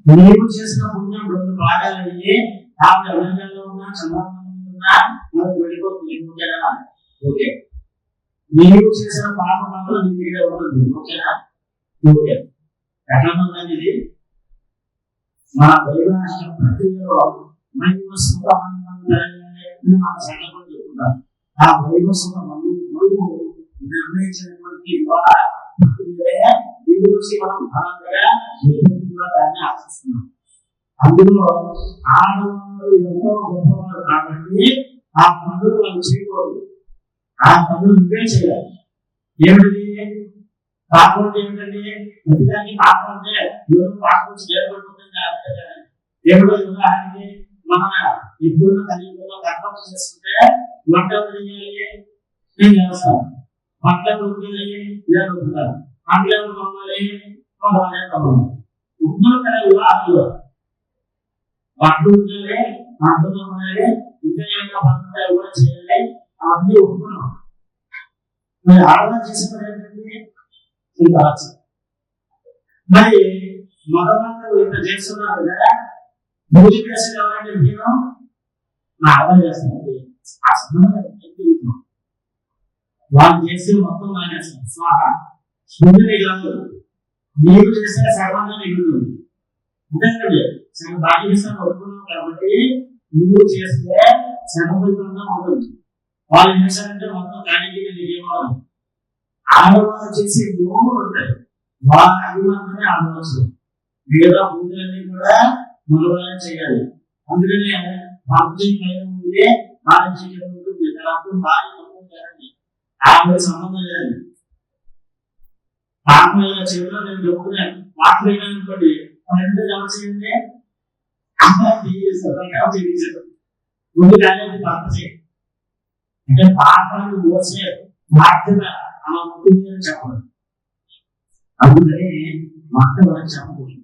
నీవు చేసిన పుణ్యం 2 భాగాలు అయ్యి ఆవిడ అభినందనలో ఉన్నా చంద్రంలో ఉన్నా మనకు వెళ్ళిపోతుంది. ఓకేనా? ఓకే. నీవు చేసిన పాపం మాత్రం నీ దగ్గర ఉంటుంది. ఓకేనా? ఓకే. ఎట్లా ఉందండి ఇది? మన వైవాహిక ప్రక్రియలో వైవ సుఖ మన సందర్భం చెప్పుకుంటాం. ఆ వైవ సుఖ మరుగు నిర్ణయించినటువంటి వివాహ ప్రక్రియలే ఈ రోజు మనం బలంగా కూడా దాన్ని ఆశిస్తున్నాం. అందులో ఆడవాళ్ళు ఎంతో గొప్పవారు కాబట్టి ఆ పనులు వాళ్ళు చేయకూడదు. ఆ పనులు నువ్వే చేయాలి. ఏమిటి పాపం? ఏమిటండి? ప్రతిదానికి పాపం అంటే ఏదో పాపం వచ్చి చేరబడిపోతుంది. ఏమిటో ఉదాహరణకి మన ఇప్పుడున్న కలియుగంలో గర్భం చేసుకుంటే వంట చేయాలి, నేను చేస్తాను. బట్టలు ఉద్యోగాలి, నేను ఉంటాను. పంటలు కొనాలి, ఉద్యోగం కదా వివాహాలు. బట్టలు ఉద్యోగాలి, పంటలు కొనాలి, ఇంకా ఏమైనా పనులు కూడా చేయాలి. అవన్నీ ఒప్పుకున్నాం. మరి ఆడవాళ్ళు చేసే పని ఏంటంటే మరి మగవాళ్ళు ఇంత చేస్తున్నారు కదా, మూడు ప్రశ్నలు ఎవరంటే నేను నా ఆడవాళ్ళు చేస్తానండి. ఆ సంబంధం వాళ్ళు చేస్తే మొత్తం మానేస్తాం. స్వాహ ముందు మిగలదు, నీకు చేస్తే సర్వంగా మిగులుతుంది. అంతేనండి, సగం భాగ్యమిస్తాను ఒప్పుకున్నాం కాబట్టి నువ్వు చేస్తే సగంగా ఉంటుంది. వాళ్ళు ఏం చేశారంటే మొత్తం కానీ నియమాలు ఆడవాళ్ళు చేసే నోములు ఉంటాయి, వాళ్ళ అభిమానమే ఆడవచ్చు. మిగతా పూజలన్నీ కూడా మగవాళ్ళే చేయాలి. అందుకనే భక్తి ఉంది, బాధ్యత ఉంటుంది. అప్పుడు భార్య చేయాలి, ఆవిడ సంబంధం లేదు. ఆత్మీయ చెవిలో నేను చెప్పుకున్నాను, మాత్రమే అనుకోండి రెండు ఎవరు చేయండి చేయించారు ముందు కానీ భర్త చేయండి. అంటే పాపాన్ని మోసే బాధ్యత అలా ఉంటుంది అని చెప్పడం. అందుకని భర్త వరకు చెప్పకూడదు,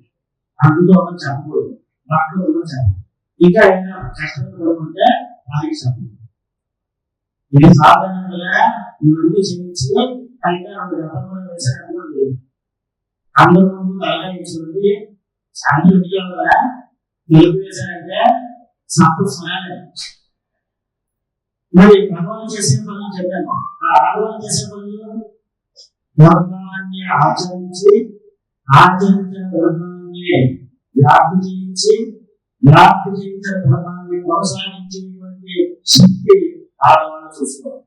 అందులో చెప్పకూడదు, భర్తలో చెప్పదు. ఇంకా ఏదైనా కష్టపడుకుంటే వారికి చెప్పదు. ఇది సాధారణంగా ఇవన్నీ చేయించి పైగా 2 గంటలు కూడా వేసారు అనుకోండి. అందరూ ముందు తలగా ఇచ్చింది సాయంత్రం కూడా తెలుగు వేశారంటే సంతోషమే. మరి భగవాన్ చేసే పనులు చెప్పాను. ఆ ఆడవాళ్ళు చేసే పనులు ధర్మాన్ని ఆచరించి ఆచరించిన ధర్మాన్ని వ్యాప్తి చేయించిన ధర్మాన్ని కొనసాగించేటువంటి శక్తి ఆడవాళ్ళు చూసుకోవాలి.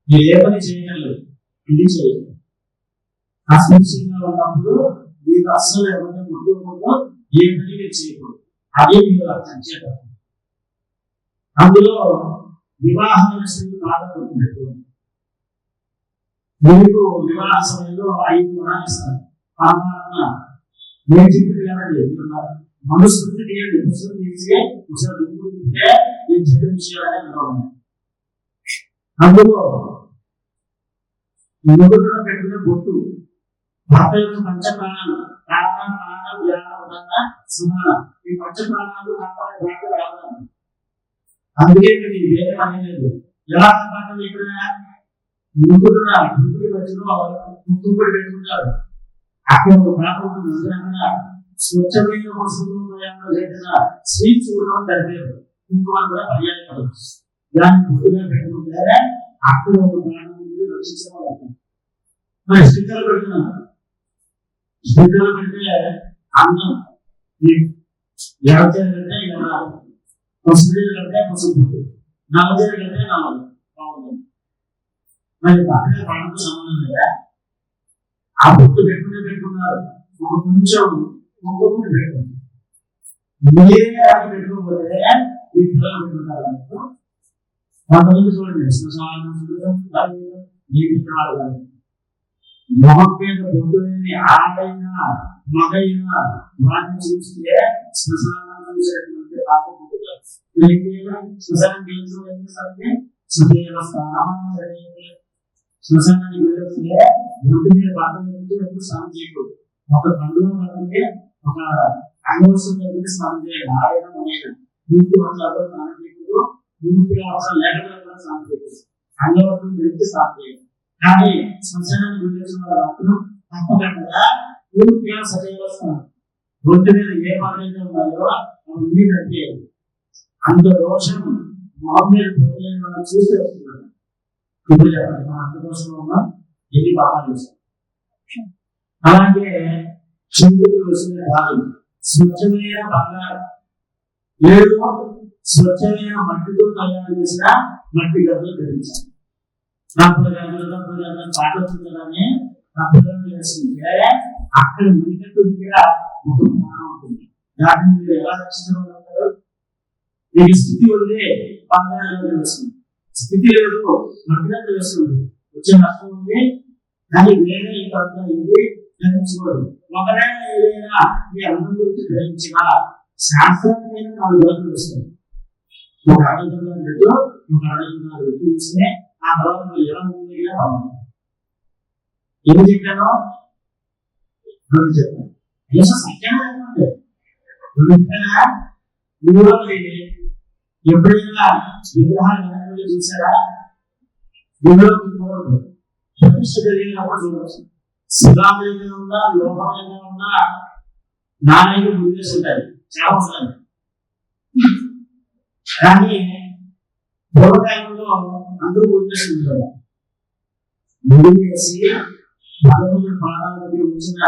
మీరు ఏ పని చేయగలరు, ఇది చేయాలి. అస్పృశ్యంగా ఉన్నప్పుడు మీరు అస్సలు ఎవరిని ముట్టుకోకూడదు, ఏ పని చేయకూడదు. అదే మీరు అర్థం చేయాలి. అందులో వివాహమైన స్త్రీలు బాగా గుర్తుపెట్టుకోండి. మీకు వివాహ సమయంలో 5 వరాలు ఇస్తారు. పరమాత్మ నేను చెప్పింది కదండి, మనుస్మృతి తీయండి, పుస్తకం తీసి ఒకసారి దుఃఖింటే నేను చెప్పిన విషయాలనే ఉన్నాయి. అందులో ముగ్గురులో పెట్టుకునే బొట్టు, భర్త యొక్క పంచ ప్రాణాలు, ప్రాణ ప్రాణ జ్ఞాన ఉదాహరణ సమాన, ఈ పంచ ప్రాణాలు కాపాడే భర్త కావాలి. అందుకే మీకు వేరే పని లేదు. ఎలా కాపాడాలి? ఇక్కడ ముగ్గురు మధ్యలో ముగ్గురు పెట్టుకుంటారు. అక్కడ ఒక ప్రాంతం ఉంటుంది. స్వచ్ఛమైన వస్తువులు స్వీట్స్ కూడా తగ్గలేదు. ఇంకో కూడా పర్యాలు దాన్ని గుర్తుగా పెట్టుకుంటే అక్కడ ఒక ప్రాణం రక్షించగలుగుతాం. మరి స్టిక్కర్లు పెడుతున్నారు. స్టిక్కర్లు పెడితే అందం, ఎవరి కంటే ఎవరు, పసుపు కంటే పసుపు, నల్లజీర కంటే నల్లదు బాగుంటుంది. మరి పక్కన ప్రాణంతో సంబంధం లేదా? ఆ బొట్టు పెట్టుకున్నారు. ఒక కొంచెం ఒక్కొక్కటి పెట్టుకుంది. మీరే అది పెట్టుకోకపోతే మీ పిల్లలు పెట్టుకుంటారు. కొంతమంది చూడండి, మొహం మీద బొట్టు లేని ఆడైనా మగైనా వారిని చూస్తే శ్మశానం చూసేటువంటి పాపం శ్మశానం శ్మశానానికి వెళ్ళొస్తే బొట్టు మీద బట్టలు ఎప్పుడు స్నానం చేయకూడదు. ఒక పండుగ పడుతుంది, ఒక అంగవస్తువులు స్నానం చేయాలి. ఆడైనా మగైనా పూర్తి వర్షాలు స్నానం చేయకూడదు, పూర్తిగా అవసరం లేకపోతే స్నానం చేయకూడదు. అంగవస్తువులు తెలిసి స్నానం చేయాలి. కానీ శ్మశానానికి వెళ్ళొచ్చిన వాళ్ళు తప్పకుండా పూర్తిగా సజీవ స్నానం, బొట్టు మీద ఏ పనులైతే ఉన్నాయో అవన్నీ తగ్గాయి. అంత దోషం మొహం మీద పొందలేని వాళ్ళు చూసి వస్తున్నారు. ఇప్పుడు చెప్పండి, మన అంత దోషంలో ఉన్న ఎన్ని పాపాలు చేస్తాం. అలాగే చిందులు వస్తున్న కాదు, స్వచ్ఛమైన బంగారం లేదు, స్వచ్ఛమైన మట్టితో తయారు చేసిన మట్టి గదులు ధరించాలి. పాట వచ్చింది కానీ రప్పగలు చేస్తుంటే అక్కడ మునికట్టు దగ్గర ఒక ప్రాణం ఉంటుంది. దాన్ని మీరు ఎలా రక్షించగలుగుతారు? మీకు స్థితి ఉంది, బంగారం వేస్తుంది. స్థితి లేదు, మట్టిగడ్డ వేస్తుంది. వచ్చే నష్టం ఉంది. కానీ వేరే ఇది గ్రహించకూడదు. ఒకవేళ ఏదైనా మీ అందం గురించి గ్రహించిన శాస్త్రమైన 4 రోజులు వస్తుంది. ఒక అడుగుతున్న రెడ్డు, ఒక అడుగుతున్న రెడ్డు వేస్తే ఆ తర్వాత మీరు ఎలా ముందుగా రావాలి. ఏమి చెప్పాను? 2 చెప్పాను. సంఖ్యానే మూడవది, ఎప్పుడైనా విగ్రహాలు వెనకాల చూసారా? విగ్రహం ప్రతిష్ట జరిగినప్పుడు చూడవచ్చు. శిలామయంగా ఉన్నా, లోహమయంగా ఉన్నా నాణ్యంగా గురిచేసి ఉంటాయి, చాలా ఉంటాయి. కానీ పూర్వకాలంలో అందరూ గురిచేసి ఉంటారు. గురిచేసి భగవంతుడి పాదాలకి వచ్చిన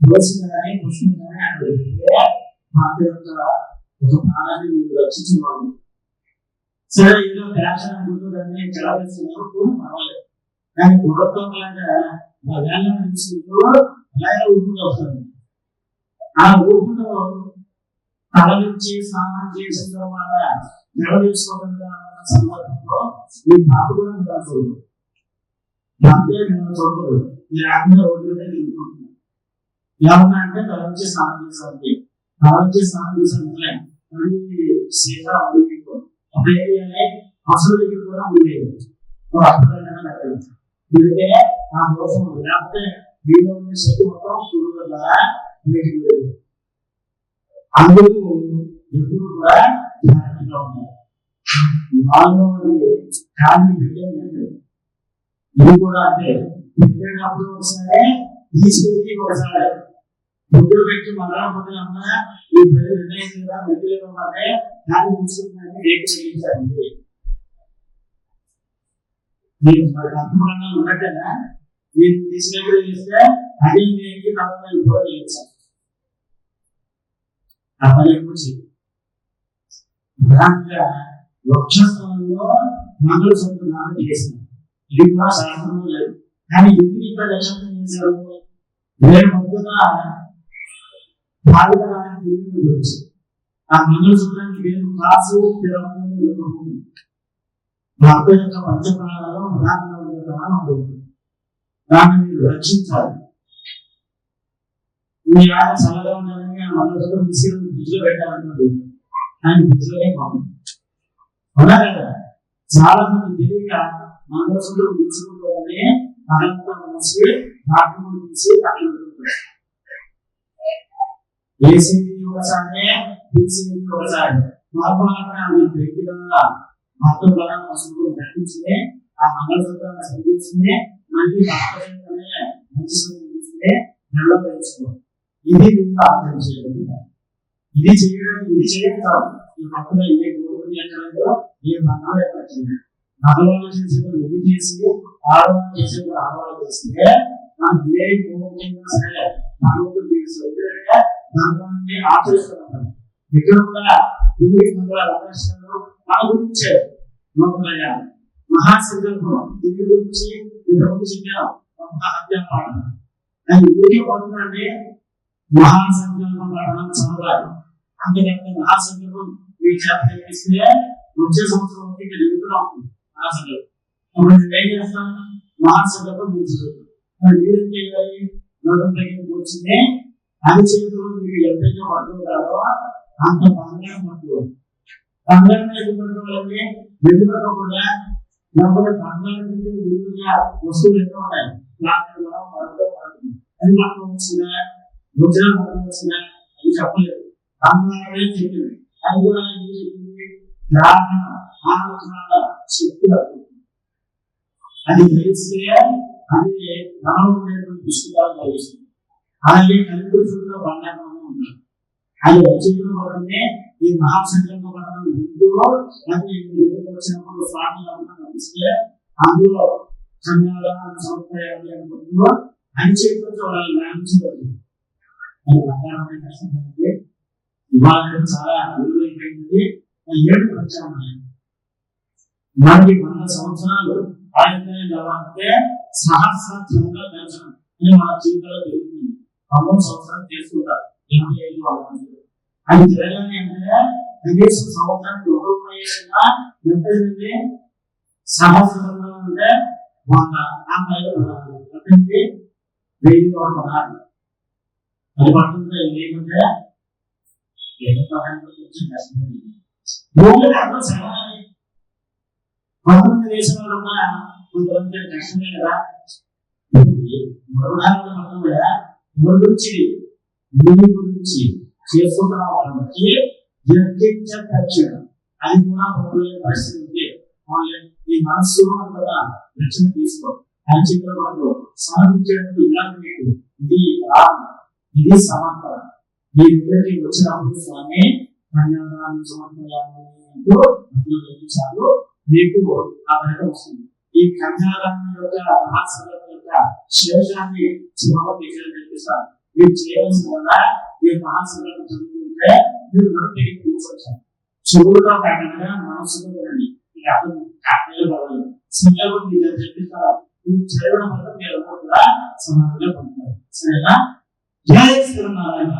దోషం కానీ పుష్పం కానీ అక్కడ పెడితే మాత యొక్క ఒక ప్రాణాన్ని మీరు రక్షించేవాళ్ళు. సరే, ఏదో ఫ్యాషన్ అనుకుంటుందని చదవేస్తున్నారు, పర్వాలేదు. కానీ పూర్వత్వం లాగా మా వేళ్ళని తీసుకుంటూ అలాగే ఊరుకుంటూ వస్తుంది. ఆ ఊరుకుంటూ తల నుంచి స్నానం చేసిన తర్వాత నెల తీసుకోకుండా సందర్భంలో మీ పాప కూడా చూడకూడదు. అంతే మిమ్మల్ని చూడకూడదు. మీ ఆత్మ రోడ్డు మీద తిరుగుతుంటుంది. ఏమన్నా అంటే తల నుంచి స్నానం చేసేది, తల నుంచి స్నానం చేసేది అది సీత అప్పుడే అసలు దగ్గర కూడా ఉండేది. అద్భుతంగా పెట్టలేదు. ఇదికే ఆ దోషం లేకపోతే మీలో ఉండే శక్తి మొత్తం చూడడం ద్వారా లేదు. అందుకు ఎప్పుడు కూడా జాగ్రత్తగా ఉంటారు. 4వది ఖాళీ పెట్టేది. ఇది కూడా అంటే పెట్టేటప్పుడు ఒకసారి తీసుకెళ్ళి ఒకసారి ముద్దులు పెట్టి మరణం పొందిన ఈ పెళ్లి నిర్ణయం కదా మెట్టులేమంటే ఖాళీ తీసుకుందని ఏకీకరించండి. మీరు మరి అర్థపరంగా ఉన్నట్టేనా మీరు తీసుకెళ్ళి చేస్తే అదే మీకు తర్వాత కూడా చేయించాలి. ఆ పని ఎప్పుడు చేయాలి. ప్రధానంగా వృక్షస్థలంలో మంగళసూత్రం చేసినారు. ఇది కూడా శాస్త్రంలో లేదు. కానీ ఎందుకు ఇక్కడ లక్ష్యం చేశారు? రేపు పొద్దున భావితరానికి దేవుని గురించి ఆ మంగళసూత్రానికి వేరు కాసు భర్త యొక్క పంచప్రాణాలలో ప్రధానంగా ఉండే ప్రాణం ఉంటుంది. దాన్ని మీరు రక్షించాలి. మీ ఆయన చల్లగా ఉండాలని ఆ మంగళసూత్రం తీసుకెళ్ళి ఫ్రిడ్జ్లో పెట్టాలన్నది ఆయన ఫ్రిడ్జ్లోనే బాగుంది. అవునా కదా? చాలా మంది తెలియక మంగళసూత్రం తీసుకుంటారని అనంతా మనసి రాకుండా తీసి అక్కడ ఏసీబీ ఒకసారి బీసీబీ ఒకసారి మహాత్మాన్ని వ్యక్తిగతంగా భర్త ద్వారా వస్తువులు దక్కించుకుని ఆ మంగళసూత్రాన్ని సంధించుకుని మళ్ళీ భర్తనే మంచి తీసుకుని నెలలో పెంచుకోవాలి. ఇది మీరు ఆచరించేది. ఇది చేయడం కాదు. ఈ పక్కన ఏ గోపురం ఎక్కలేదో ఏ మంగళం ఎక్కడ చేయాలి. మగవాళ్ళు చేసేప్పుడు ఎన్ని చేసి ఆడవాళ్ళు చేసేప్పుడు ఆడవాళ్ళు చేస్తే మనం ఏ గోపురం సరే భగవంతుడు భగవాన్ని ఆచరిస్తున్నాం. ఇక్కడ కూడా దేవుడి మంగళ ఆకర్షణలు మన గురించే మహాసంకల్పం దేవుడి గురించి చెప్పాం. మహాహత్య పాఠం అది ఊరికే పోతుందంటే మహాసంకల్పం పడడం చదవాలి. అంతేకాక మహాసంకల్పం మీ చేత కనిపిస్తే వచ్చే సంవత్సరం ఎదుగుతున్నాం. మహాసంకల్పం అప్పుడు నేను ఏం చేస్తాను? మహాసంకల్పం మీరు చదువుతాను. మీరేం చేయాలి? నోటం దగ్గరికి వచ్చింది అది చేతిలో మీరు ఎంతైనా పట్టుకుంటారో అంత బంగారం పట్టుకోవాలి. బంగారం ఎదుగుపడుకోవాలంటే వెలుగుపడకుండా లేకపోతే బంగారం విలువగా వస్తువులు ఎన్నో ఉన్నాయి. అది మాకు వచ్చినా వచ్చినా మనకు వచ్చినా అది చెప్పలేదు. బంగారమే చెప్పింది. అది కూడా ఏం చెప్పింది? జ్ఞాన ఆలోచన శక్తి అది తెలిస్తే అది మనలో ఉండేటువంటి పుస్తకాలు కలిగిస్తుంది. అలాగే కలిపి బంగారం ఉన్నాయి. అది వచ్చేప్పుడు పడుతుంది. ఈ మహాసంకల్ప పడడం వింటూ అది వచ్చినప్పుడు స్వామి నడిస్తే అందులో కన్యాదానం సంప్రదాయాలు అనుకుంటూ అని చెప్పి వాళ్ళని జ్ఞానించవచ్చు. అది బంగారమైన కష్టం కంటే ఇవాళ చాలా విలువైపోయింది. ఏడు ప్రచారం మనకి 100 సంవత్సరాలు అంటే సహస్రంగా దర్శనం మన జీవితంలో జరుగుతుంది. 100 సంవత్సరాలు చేసుకుంటారు. 85 వాళ్ళు అది జరగాలి అంటే కనీసం సంవత్సరానికి ఎంత సహస్రంలో ఉంటే 100 అంటే 1000 అది పడుతుంది. ఏమంటే కొంతమంది దేశంలో ఉన్న కొంతమంది కష్టమే కదా. గురించి భూమి గురించి చేసుకుంటున్నాం కాబట్టి అది కూడా పరిస్థితి ఉంది. ఈ మనస్సు అంతగా రక్షణ తీసుకో అని చెప్పిన వాళ్ళు సమర్పించేటప్పుడు ఇలాంటి ఇది ఇది సమర్పణ. మీ దగ్గరికి వచ్చినప్పుడు స్వామి ధన్యవాదాలు సమర్పయాలు చాలు మీకు ఆ బయట వస్తుంది. ఈ కన్యాదానం యొక్క మహాసంకల్పం యొక్క శేషాన్ని చివరిలో మీకు నేర్పిస్తారు. మీరు చేయవలసిన వల్ల ఈ మహాసంకల్పం చదువుతుంటే మీరు నడిపి కూర్చొచ్చారు. చెవుడుగా కాకుండా మనసులో రండి. సంకల్పం మీరు చెప్పిస్తారు. ఈ చేయడం వల్ల మీరు కూడా సమానంగా పొందుతారు. సరేనా? జై శ్రీనారాయణ.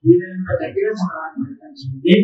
వీలైనంత గట్టిగా చూడడానికి ప్రయత్నం చేయండి.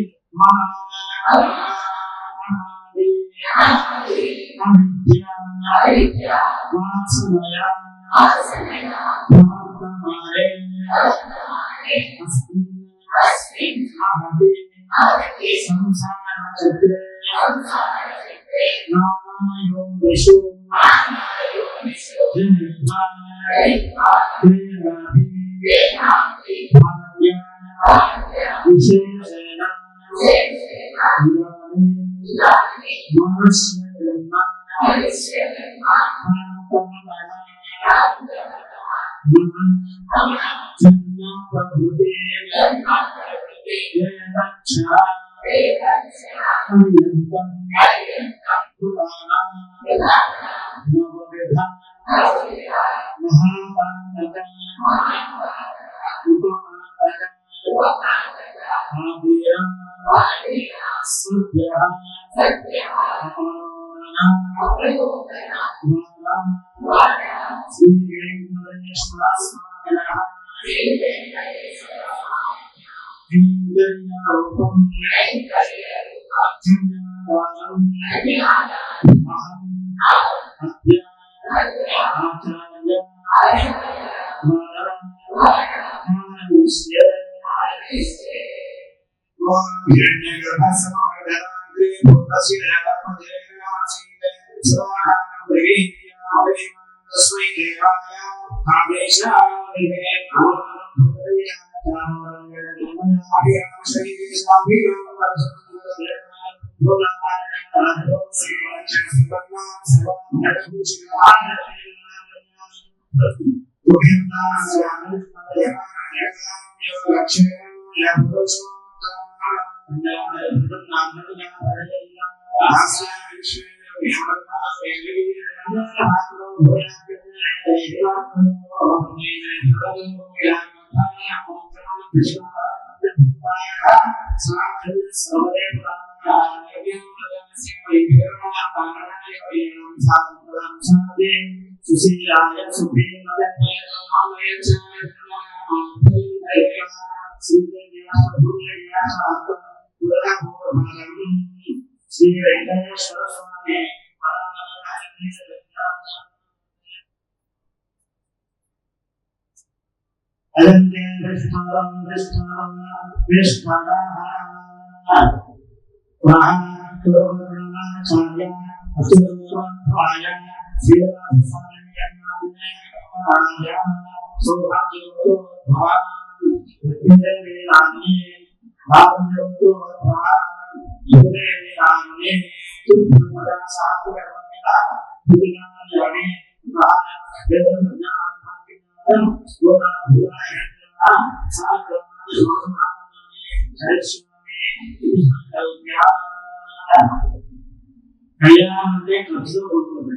కళ్యాణం ఖర్చుతో కూడుకుంటుంది.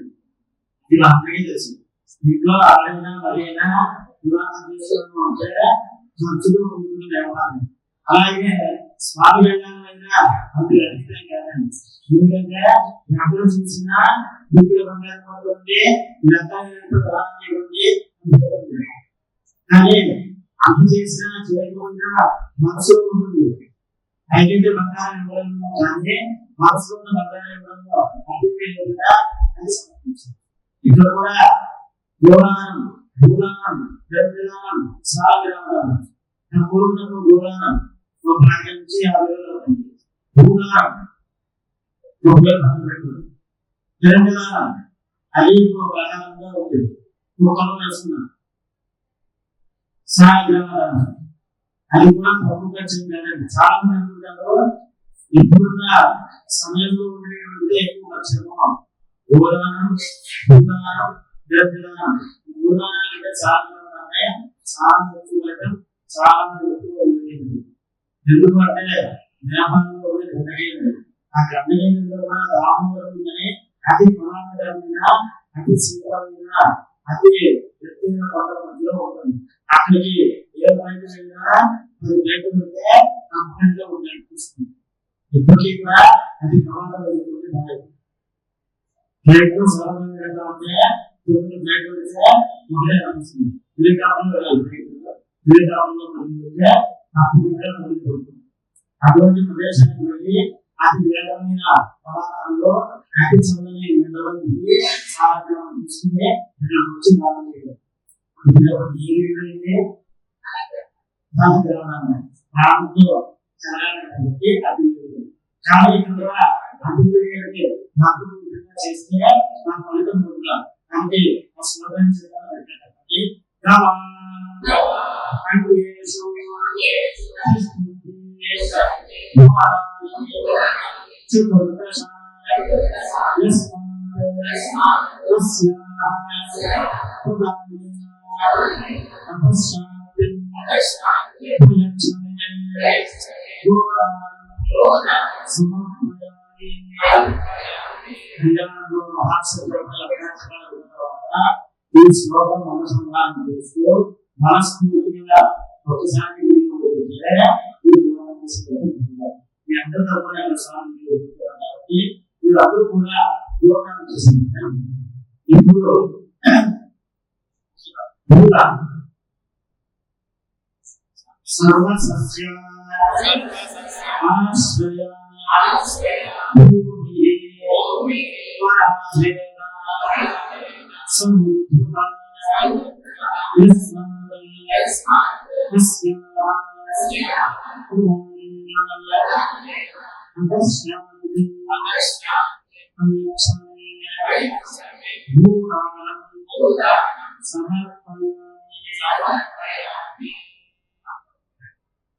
ఇది అందరికీ తెలుసు. ఇంట్లో ఆడైనా మరైనా వివాహం చేసుకోవడం అంటే ఖర్చుతో కూడుకున్న వ్యవహారం. అలాగే స్వామి కళ్యాణం అయినా అందుకు అతీతం కాదండి. ఎందుకంటే ఎక్కడ చూసినా ఇంట్లో బంగారుండి ఇదంతా కానీ అప్పు చేసినా చేయకుండా మనసు ఉంటుంది. అయితే బంగారం ఇవ్వడంలో కానీ మనసులో ఉన్న బంగారం ఇవ్వడంలో అదే లేదా అని సమర్పించారు. ఇక్కడ కూడా గోదానం భూదానం గర్భదానం సాగరానం పూర్వము గోదానం ఒక భాగ్యం నుంచి 50,000 భూదానం 30,000 గర్భదానం అది ఒక భాగంగా ఉంటుంది. ఒకరు వేస్తున్నారు సాగరానం అది కూడా ప్రముఖ చెందాలండి. చాలా మంది అనుకుంటారు ఇప్పుడున్న సమయంలో ఉండేటువంటి ఎక్కువ లక్ష్యము గోదానం భూదానం గర్భదానం. భూదానం అంటే సాగరానే చాలా ఎక్కువ చాలా ఎక్కువ ఎందుకంటే నేపాల్లో గండగీరు ఆ గండగీరులో కూడా రాముడు ఉందని అతి పురాతనమైన అతి శీతలమైన అతి ఎత్తైన కొండ మధ్యలో ఉంటుంది. అక్కడికి ఏ బయట వెళ్ళినా అది బయట ఉంటే కంపెనీలో ఉండేస్తుంది. ఇప్పటికీ కూడా అది ప్రమాదమైనటువంటి దారి బయటకు సరళంగా ఉంటే 9 బయట వెళ్తే మొదలే అనిపిస్తుంది. విలేకాలంలో వెళ్ళాలి. విలేకాలంలో వెళ్తే అటువంటి ప్రదేశానికి వెళ్ళి అతి వేగమైన పదార్థంలో అతి చల్లని నిలబడి సాధ్యం తీసుకుని ఇక్కడికి వచ్చి దానం చేయడం దాంతో చల్లని అది కానీ ఇక్కడ అతి నాకు చేస్తే నా ఫలితం పొందాలి అంటే స్లోగన్ చెప్పాలి ఈ శ్లోకం అనుసంధానం చేస్తూ మనస్ఫూర్తిగా ఒకసారి మీ అందరూ తప్పకుండా స్వామి కాబట్టి వీళ్ళందరూ కూడా యోగాన్ని చేస్తున్నారు. ఇప్పుడు సర్వసస్య ఆశ్రయ భూమి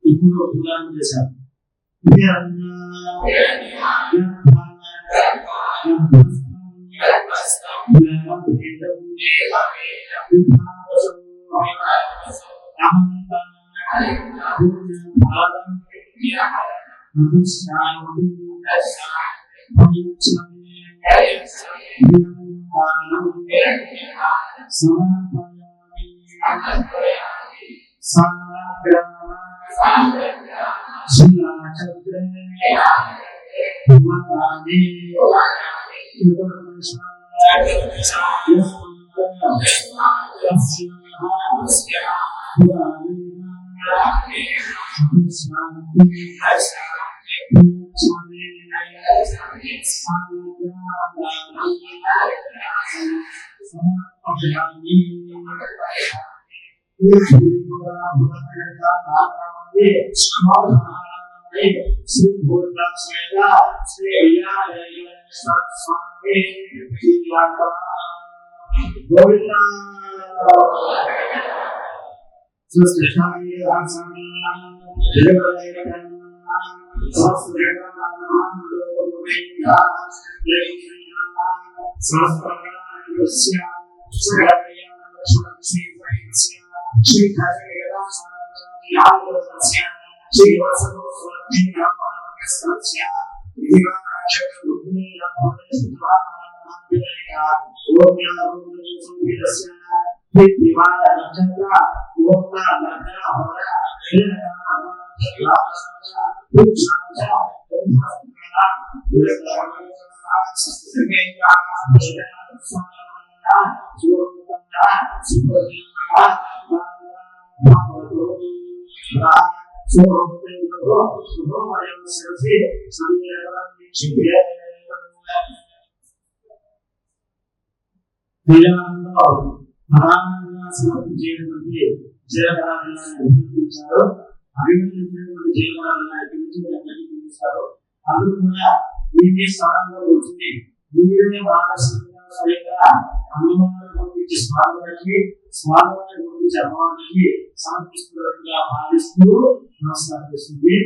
ఇప్పుడు ఉదాహరణ చేశారు. శ్రీ సమర్పించేటువంటి జయగారు అభినందించినటువంటి జయగారు అందరూ కూడా మీ స్థానంలో వచ్చింది. మీరే మానసికంగా స్వయంగా అమ్మవారిని పంపించి స్వామివారిని పంపించి అమ్మవారికి సమర్పిస్తున్నట్టుగా భావిస్తూ నమస్కారం చేస్తుంది.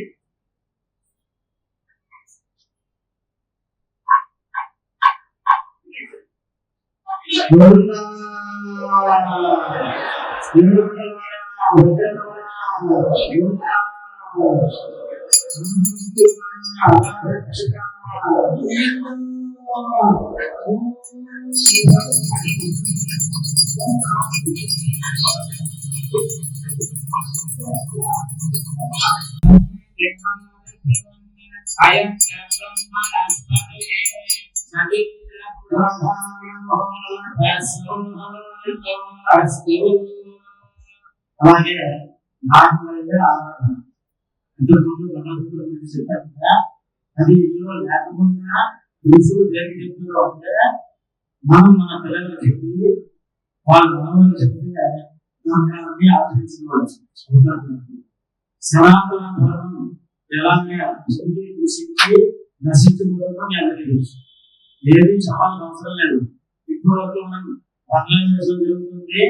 అలాగే నాకు ఇంతకుముందు భగవద్గీత గురించి చెప్పారు కదా, అది ఇందులో లేకపోయినా ఋషులు దేనికి చెప్తారు అంటే మనం మన పిల్లలకు చెప్పి వాళ్ళ మనవలకు చెప్తే దాన్ని ఆచరించిన వాళ్ళు. సనాతన ధర్మం ఎలాగే కృషించి నశించిపోతుందో ఏది చెప్పాల్సిన అవసరం లేదు. ఇప్పుడు మనం బంగ్లాదేశ్ లో జరుగుతుంది,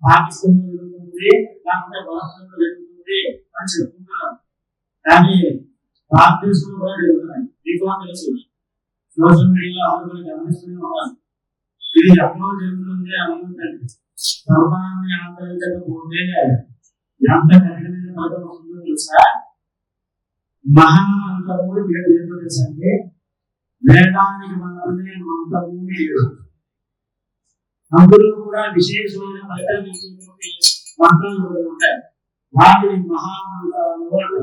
పాకిస్తాన్ లో జరుగుతుంది, లేకపోతే భారతంలో జరుగుతుంది అని చెప్పుకుంటున్నాం. కానీ భారతదేశంలో కూడా జరుగుతున్నాయి. మీకు తెలుసు, సోషల్ మీడియాలో అందరూ గమనిస్తూనే ఉన్నారు. ఇది ఎక్కడో జరుగుతుంది అనుకుంటుంది. ధర్మాన్ని ఆచరించకపోతే ఎంత కఠినమైన ఫలితం వస్తుందో తెలుసా? మహామంత్రము ఏదో తెలుసా అంటే వేదానికి మాత్రమే మంత్రము లేదు. అందులో కూడా విశేషమైన ఫలితాలు మంత్రాలు కూడా ఉంటాయి. వాటిని మహామంత్రాలు అంటారు.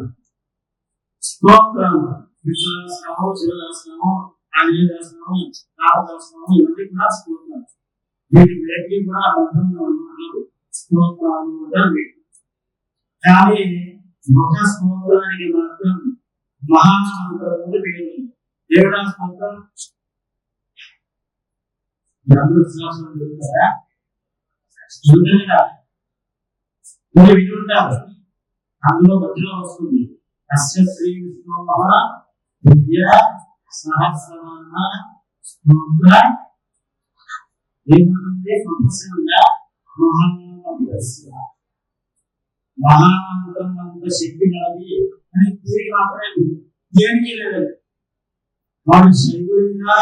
స్తోత్రాలు విశ్వదాసనము, శివదాసనము, ఆంజనేయదాసనము, రామదాసనము ఇవన్నీ కూడా స్తోత్రాలు. వీటి వేటికి కూడా మంత్రాలు స్తోత్రాలు అంటారు. కానీ ఒక స్తోత్రానికి మాత్రం మహామంత్రము పేరు. దేవుడా స్తోత్రం వింటుంటారు. అందులో మధ్యలో వస్తుంది అస్య శ్రీ విష్ణు దివ్య సహస్రనామ స్తోత్ర ఏముంటుంది మహామంత్రం అంత శక్తి కలది అని తిరిగి మాత్రమే దేనికి లేదండి. వాడు శైవుడైనా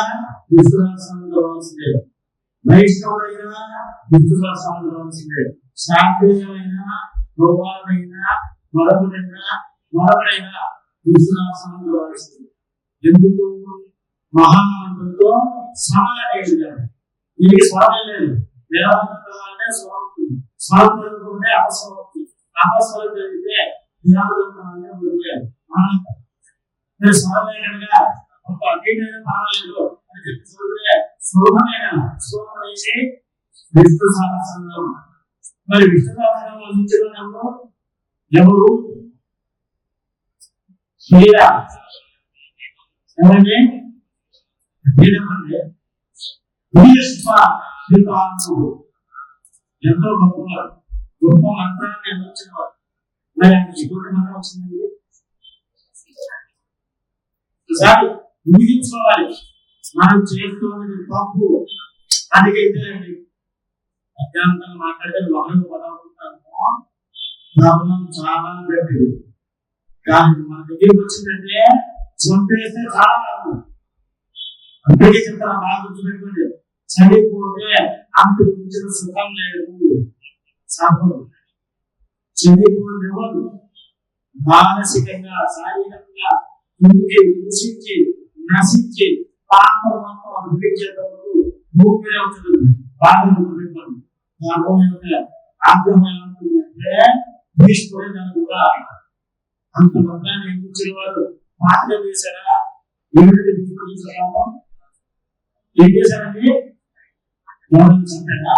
విశ్వాసంలో వస్తుంది, వైష్ణవుడైనా విశ్వాసంలో వస్తుంది, శాంతియుడైనా గోపాలైనా మరొకడైనా విశ్వాసంలో వస్తుంది. ఎందుకు? మహామంత్రంతో సమానం. దీనికి స్వరం లేదు. వేదాంతాలంటే స్వరం, స్వరం జరుగుతుంటే అపస్వరం, అపస్వరం జరిగితే వేదాంతాలనే ఉంటాయి. స్వరం లేకుండా ఒక అధీనమైన మానలేదు అని చెప్పి సులభమైన సులభం వేసి విష్ణు సహస్రంలో. మరి విష్ణు సహస్రంలో నిలిచినప్పుడు ఎవరు? ఎవరండి? ఎంతో గొప్పవారు, గొప్ప మంత్రాన్ని అందించినవారు. మరి ఆయన ఎటువంటి మంత్రం వచ్చిందండి? ఒకసారి ఊహించుకోవాలి, మనం చేస్తున్నది తప్పు. అందుకైతే అత్యంతంగా మాట్లాడితే ఒకరికి పదవుకుంటాము. ధర్మం చాలా గట్టిది, కానీ మన దగ్గరికి వచ్చిందంటే చంపేస్తే చాలా అందుకే చెప్తాను, బాగా గుర్తుపెట్టుకోండి. చనిపోతే అంత మించిన సుఖం లేదు. సంపద చనిపోతే మానసికంగా శారీరకంగా ఇంటికి దూషించి నశించి పాపం అనుభవించేటప్పుడు భూమి అవుతుంది. బాగా గుర్తుపెట్టుకోండి. ఆగ్రహం ఏమవుతుంది అంటే భీష్ముడే దాన్ని కూడా అంత మొత్తాన్ని ఎన్నించిన వారు పాత్ర వేశారా? ఏమిటి భీష్ముడు చేశాము? ఏం చేశారండి? ఎవరైనా చెప్పారా?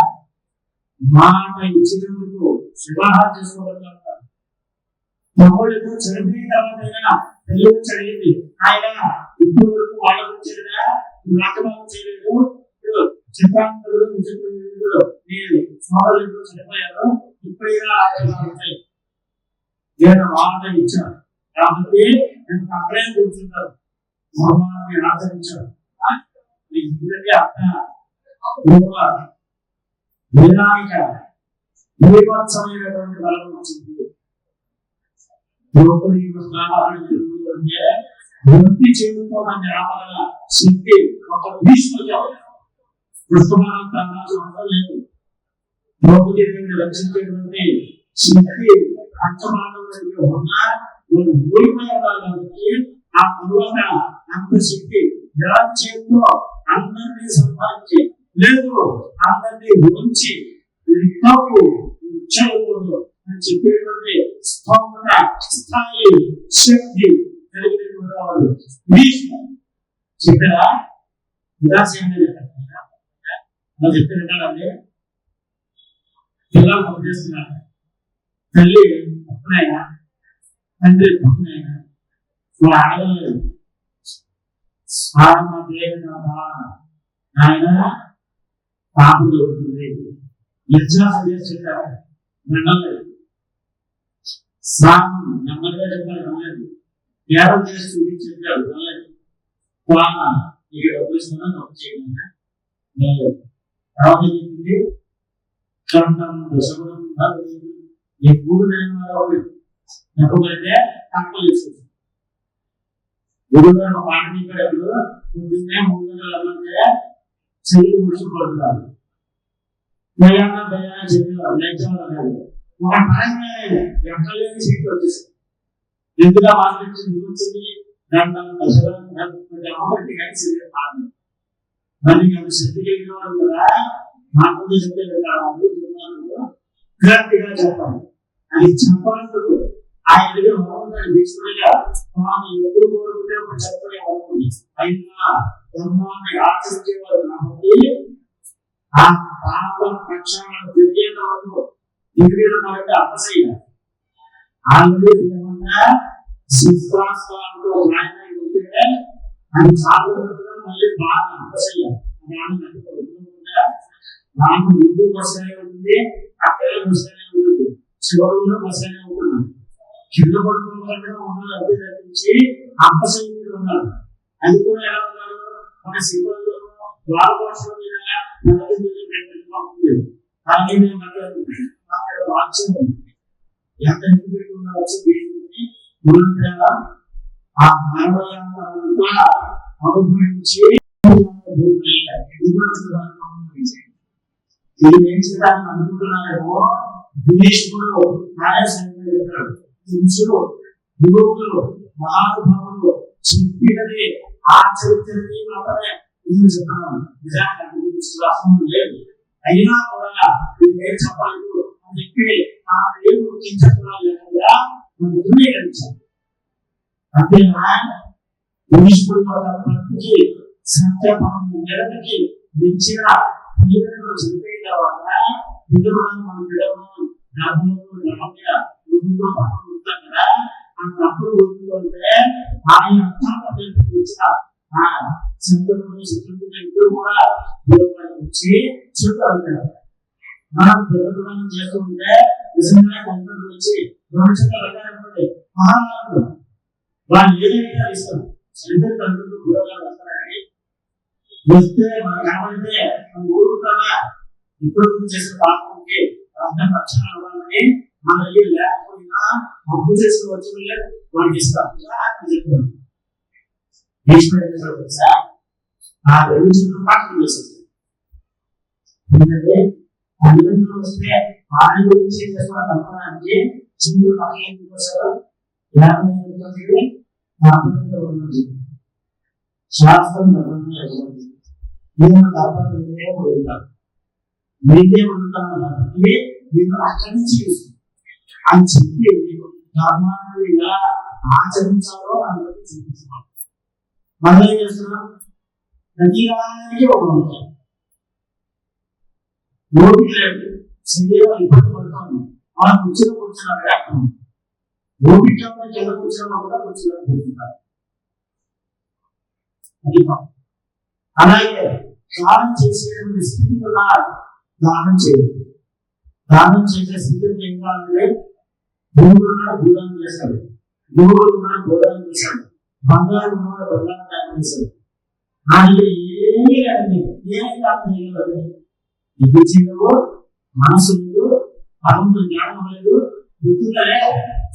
మాట ఇచ్చినందుకు వివాహాలు చేసుకోగలుగుతారు. తమ్ముళ్ళకు చనిపోయిన తర్వాతైనా పెళ్లి చదివింది ఆయన ఇప్పుడు వరకు వాళ్ళ గురించి రాజభావం చేయలేదు. చిత్రాంతులు విచిత్రులు మీరు సోదరులు చనిపోయారు, ఇప్పుడైనా రాజభావం నేను మాట ఇచ్చాను కాబట్టి నేను అక్కడే కూర్చుంటాను. ధర్మాన్ని ఆచరించాను. ఎందుకంటే అక్క వేదానిక నిర్వత్సమైనటువంటి బలం వచ్చింది. వృత్తి చేయుతో దాన్ని ఆపగల శక్తి ఒక భీష్ముడు. కృష్ణమానంత లేదు. ద్రౌపది దేవిని రక్షించేటువంటి శక్తి పంచమాండవులకి ఉన్నా వాళ్ళు ఓడిపోయారు కాబట్టి ఆ తరువాత అంత శక్తి ఎలా చేతితో అందరినీ సంపాదించి లేదు, అందరినీ ఉంచి తప్పు చేయకూడదు అని చెప్పేటువంటి స్తోమత స్థాయి శక్తి కలిగినటువంటి వాళ్ళు చెప్పారా? ఉదాసీనంగా చెప్పారు. చెప్పారంటే పిల్లలు పనిచేస్తున్నారు. తల్లి అప్పుడైనా తండ్రి ఆడలేదు ఆయన పాపం దొరుకుతుంది నిర్జాస చేసేటారు నమ్మలేదు స్నానం నెమ్మదిగా చెప్పారు నమ్మలేదు ధ్యానం చేసి చూపించారు నమ్మలేదు ఇక్కడ డబ్బులుస్తున్నా తప్పు చేయకుండా తర్వాత చెప్పింది ఈ మూడు నెలలు చెప్పబడితే తక్కువ చేసుకుంటుంది గురుగారు పాట చెప్పేటప్పుడు పొద్దున్నే 3 గంటల చెల్లి ముడిచిపడుతున్నారు భయాన చెప్పేవారు లేచేవారు ఒక టైంలో ఎక్కలేని సీట్లు వచ్చేసింది ఎందుకు మాట్లాడించింది వచ్చింది అమ్మబట్టి కలిసి మళ్ళీ శక్తి కలిగిన వాడు కదా నాకు చెప్తే క్లారిటీగా చెప్పాలి అది చెప్పాలందుకు ఆయన దగ్గర మౌనాన్ని తీసుకునిగా తాను ఎప్పుడు కోరుకుంటే ఒక చెప్పలే అవుతుంది అయినా ధర్మాన్ని ఆచరించేవారు కాబట్టి ఆ పాప పక్షాలను తిరిగేంత వరకు తిరిగేది కాబట్టి అపసయ్య ఆల్రెడీ ఏమన్నా శిస్తాస్తో రాయన ఉంటే అది సాధన మళ్ళీ బాగా అపసయ్య నాకు ముందు బస్సనే ఉంటుంది అక్కడే బస్సనే ఉంటుంది చివరిలో బస్సనే ఉంటుంది కింద పడుకున్న ఉన్నారు అదే తప్పించి అప్పసైన్యులు ఉన్నారు అది కూడా ఎలా ఉన్నారు మన శివుల్లో ద్వారభాషల మీద కానీ నేను వాక్యం ఎంత పెట్టుకున్న వచ్చి పురంగా ఆ మానవయంగా అనుభవించి ఇది ఏం చేయాలని అనుకుంటున్నారేమో భీష్ముడు పురుషులు యువకులు మహానుభావులు చెప్పినది ఆచరించినది మాత్రమే నేను చెప్తున్నాను నిజానికి విశ్వాసం లేదు అయినా కూడా నేను ఏం చెప్పలేదు అని చెప్పి ఆ పేరు కించకుండా మనం ధృవీకరించాలి అంతేనా భీష్ముడు ప్రతికి సత్యపరం నిలబడికి మించిన తల్లిదండ్రులు చనిపోయిన తర్వాత పిల్లలను మనం పిల్లలను గర్భంలో ఉంటాం కదా ఆ తప్పుడు గుర్తుంటే ఆయన ఇచ్చిన ఆ సంతకులు శత్రువులు ఇద్దరు కూడా వచ్చి చూడాలి మనం పిల్లలను చేస్తుంటే నిజంగా కొందరు వచ్చి మహారాజు వాళ్ళు ఏదైనా ఇస్తారు చంద్ర తండ్రులు గురగా వస్తారని వస్తే మనం కనబడితే మనం ఊరుకుంటారా ఇప్పుడు చేసిన పాపంకి అర్థం రక్షణ అవ్వాలని మన దగ్గర లేకపోయినా అప్పు చేసుకుని వచ్చిన వాడికి ఇస్తాం చెప్తున్నాను ఆ రెండు చిన్న పాఠం చేసేస్తాం ఎందుకంటే తల్లిదండ్రులు వస్తే వారి గురించి చేస్తున్న తప్పడానికి చిన్న పని ఎందుకు వస్తారు శాస్త్రం నేను తప్పనిదే ఉంటాను మీకే ఉంటాను నేను అక్కడి నుంచి అని చెప్పి ధర్మాన్ని ఎలా ఆచరించాలో అందరికీ చూపిస్తున్నాం మనం ఏం చేస్తున్నాం ప్రతి దానికి ఒక ఉంటాయి ఓపిక లేదు శరీరం ఇబ్బంది పడుతుంది మన కూర్చున్నాడే అర్థం ఓపిక కింద కూర్చున్నా కూడా కూర్చున్నారు అలాగే దానం చేసేటువంటి స్థితి ఉన్న దానం చేయాలి దానం చేసే స్థితి ఏం కావాలంటే భూములు ఉన్నాడు భూదానం చేస్తాడు భూములు ఉన్నాడు భూదానం చేశాడు బంగారు ఉన్నాడు బంగారం దానం చేశాడు ఆయన ఏమీ లేదండి ఏమి దానం చేయగలదు ఇది చేయవు మనసు లేదు పదము జ్ఞానం లేదు బుద్ధులే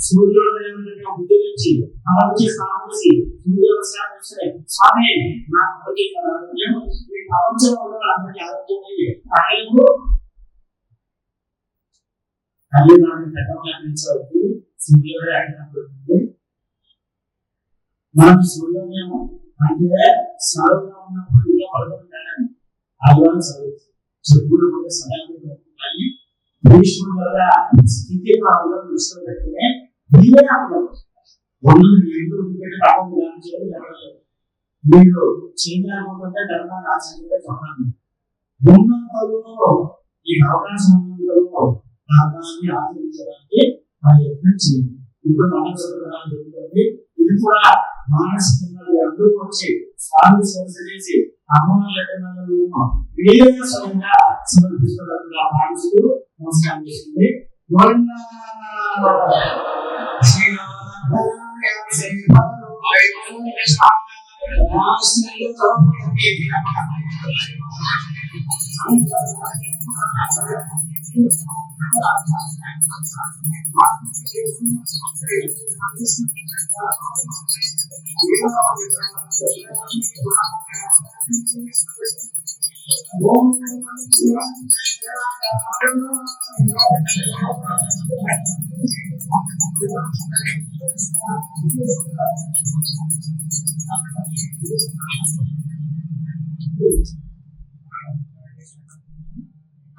సూర్యోదయం బుద్ధి నుంచి అలా వచ్చి స్నానం చేసి సూర్యోదయం చేస్తే స్వామి నాకు ఈ ప్రపంచంలో అందరికీ ఆరోగ్యమయ్యే ఆయనకు తల్లిదండ్రులు పెట్టవలసింది సూర్యోదయం అయినప్పుడు మనకు సూర్యోదయం అంటే సరళంగా ఉన్నప్పుడు ఇలా పడుకుంటానని ఆదివారం చదువుతుంది చెప్పుడు కూడా సమయాన్ని భీష్ముడు వల్ల స్థితి మనం దృష్టిలో పెట్టుకునే మీరే అప్పుడు మీరు చేయాలనుకుంటే ధర్మాన్ని ఆచరించే చెప్పండి ఉన్నంతలో ఈ అవకాశం ఉన్నంతలో ధర్మాన్ని ఆచరించడానికి ఆ యత్నం చేయండి ఇప్పుడు మనం చదువుతున్నా కూడా మానసికంగా అందరూ వచ్చి స్వామి స్పర్శ చేసి అమ్మవారి లక్షణాలను వీడియోగా స్వయంగా సమర్పిస్తున్నట్టుగా భావిస్తూ నమస్కారం చేసింది.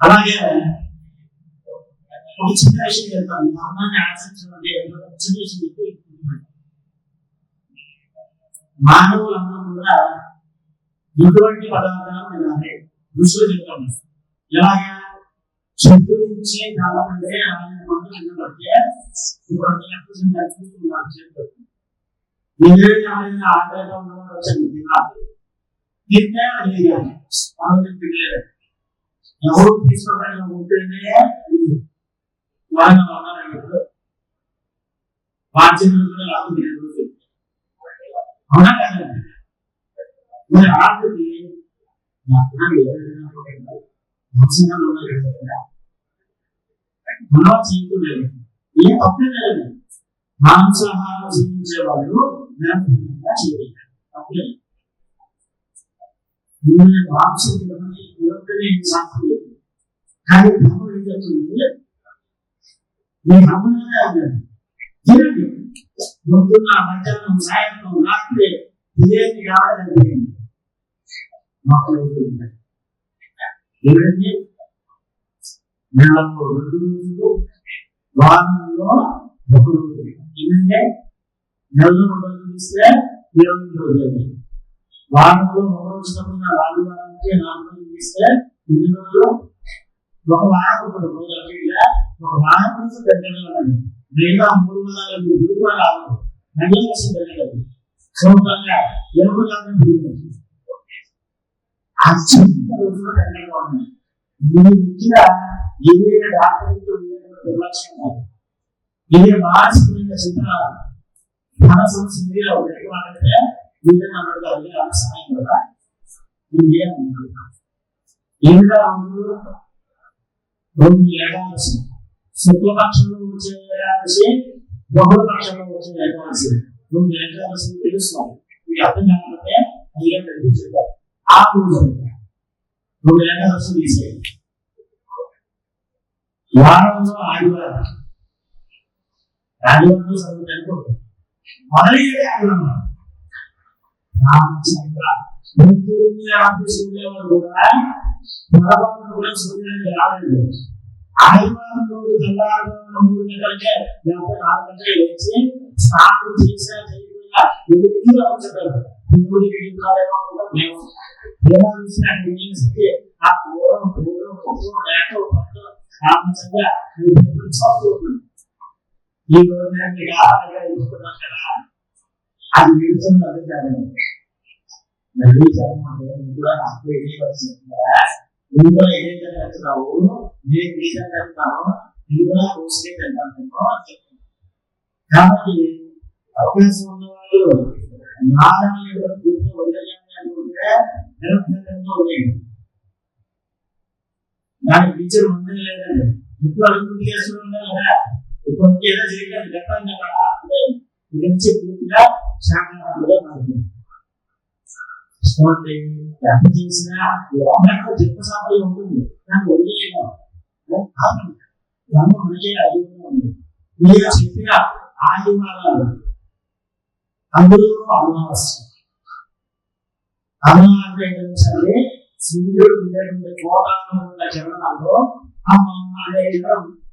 అలాగే ఒక చిన్న విషయం చెప్తాను. మా అమ్మాయిని ఆశించండి చిన్న విషయం చెప్పి మానవులందరూ కూడా ఎటువంటి పదార్థాలు తినాలి ఋషులు చెప్తాను. ఎలాగా చెట్టు నుంచి కావాలంటే ఆయన మందు తినబడితే ఏదైనా ఆదాయంగా ఉన్నవాడు వచ్చి తినాలి. తింటే అది తినలేదు. ఎవరు తీసుకోవడానికి ఉంటేనే వాళ్ళు ఉన్నారంటే బాధ్యతలు కూడా లాభం లేదు. అవునా కదండి? మరి ఆటది మనం చేయలేదు. ఏం తప్పే లేదు. మాంసాహారం జీవించే వాళ్ళు చేయలేదు. తప్పలేదు. మాంసం శాస్త్రం లేదు. కానీ ధర్మం ఏం చెప్తుంది? మీ ధర్మంలోనే ఉందండి. తినండి. పొద్దున్న మధ్యాహ్నం సాయంత్రం రాత్రి ఇదేమి కావాలంటే మాకు ఏదండి నెలలో 2 రోజులు వారంలో 1 రోజు. ఎందుకంటే నెలలో 2 రోజులు ఇస్తే 20 రోజులు. వారంలో 1 రోజు తప్పున 4 వారానికి 4 రోజులు ఇస్తే 8 రోజులు. ఒక వారం ఒక వారం రోజు దగ్గరగా ఉండండి. మిగతా 3 వారాలు కూడా రాదు. నెల కోసం దగ్గరదు. సొంతంగా ఎరువు కాదని ఆ చిన్న రోజులో దగ్గరగా ఉండండి. మీరు ఇచ్చిన ఏ డాక్టర్ నిర్లక్ష్యం కాదు. ఇది మానసికమైన చింతన ధన సమస్య మీద మాట్లాడితే మీరే మాట్లాడతారు సహాయం కదా. ఇది ఏమిటా రెండు ఏకాదశి శుక్లపక్షంలో వచ్చే ఏకాదశి బహుళపక్షంలో వచ్చే ఏకాదశి 2 ఏకాదశులు తెలుస్తాం. మీకు అర్థం కాకపోతే అయ్యే చెప్పారు. ఆ 2 ఏకాదశులు తీసేయండి. వారంలో ఆదివారం చదువుతాను మొదలయ్యేది ఆదివారం. ఆఫీసులు కూడా పొరపాటు కూడా సూర్యుడికి రాలేదు. ఆదివారం రోజు తెల్లారు 3 గంటలకే లేకపోతే 4 గంటలకే లేచి స్నానం చేసా చేయకుండా ఎదురుగా వచ్చారు. దేవుడికి మేము ఎలా చూసినా చేసి ఆ పూర్వం లేక ఆనందంగా ఈ రోజు ఆహారంగా కదా అది విడుతుంది. అదే కాదు మళ్ళీ కూడా నాకు నువ్వు కూడా ఏదైతే చెప్తున్నావు నేను ఏదైతే చెప్తాను నువ్వు కూడా కోసే చెప్తాను. కాబట్టి అవకాశం ఉన్న వాళ్ళు నారాయణ వదిలేయాలి అనుకుంటే నిరభ్యంగా వదిలేయండి. దానికి టీచర్ ఉండేది లేదండి. ఇప్పుడు అడుగుతుంది చేస్తున్నా కదా. ఇప్పుడు ఏదో చేయలేదు గతంగా కదా ఇది నుంచి పూర్తిగా శాఖగా మారుతుంది. ఎంత చేసినా లోపల చెప్ప సాంప్రదాయం ఉంటుంది. దాన్ని వదిలేయడం మనకే అడుగుతూ ఉంది. మీరు చెప్పిన ఆదివారాలు అందులో అమావాస్య సరే సూర్యుడు ఉండేటువంటి కోటాలను ఉన్న కిరణాల్లో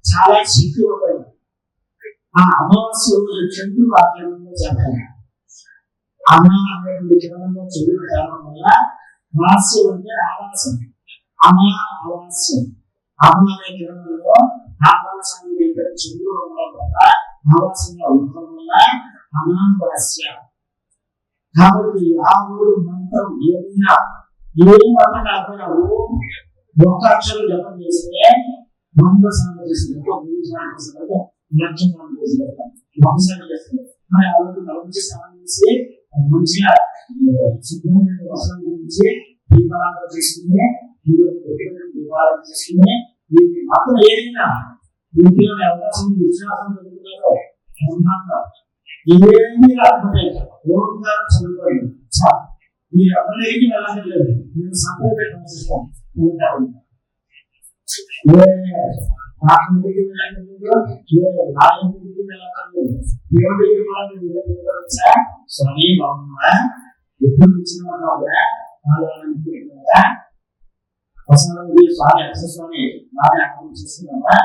చాలా శక్తి ఉంటాయి. ఆ అమావాస్య చంద్రుడు ఆ కిరణంలో చేస్తాడు. అమ్మ అనేటువంటి కిరణంలో చంద్రుడు చేరడం వల్ల వాస్యం అంటే ఆవాసం. అమ్మ ఆవాస్యం. అమ్మ అనే కిరణంలో ఆవాసాన్ని చంద్రుడు ఉండడం వల్ల ఆవాసంగా ఉండడం వల్ల అనాభాస్య. కాబట్టి ఆ ఊరు మంత్రం ఏదైనా ఏ మంత్రం కాకపోయినా ఒక్క అక్షరం జపం చేస్తే 100 సార్లు చేసినట్టు 1000 సార్లు చేసినట్టు 1,00,000 సార్లు చేసినట్టు ఒకసారి చేస్తారు. మరి ఆ రోజు తలచి స్నానం చేసి మంచిగా శుభ్రమైన వస్త్రం గురించి దీపారాధన చేసుకుని దీపారాధన చేసుకుని దీనికి మాత్రం ఏదైనా ఇంట్లో అవకాశం విశ్వాసం జరుగుతుందో ఏమీ రాకపోతే ఓంకారం చదువుకోండి. మీరు ఎవరికి వెళ్ళలేదు, నేను సంపద పెట్టాల్సిస్తాను. ఏ ఇంటికి వెళ్ళలేదు, ఏ నా ఇంటికి వెళ్ళలేదు, దేవుడికి కూడా వచ్చా స్వామి బాగున్నావా, ఎప్పుడు ఇచ్చిన ఉన్నావుగా స్వామి స్వామి బాగా అర్థం చేస్తున్నావా,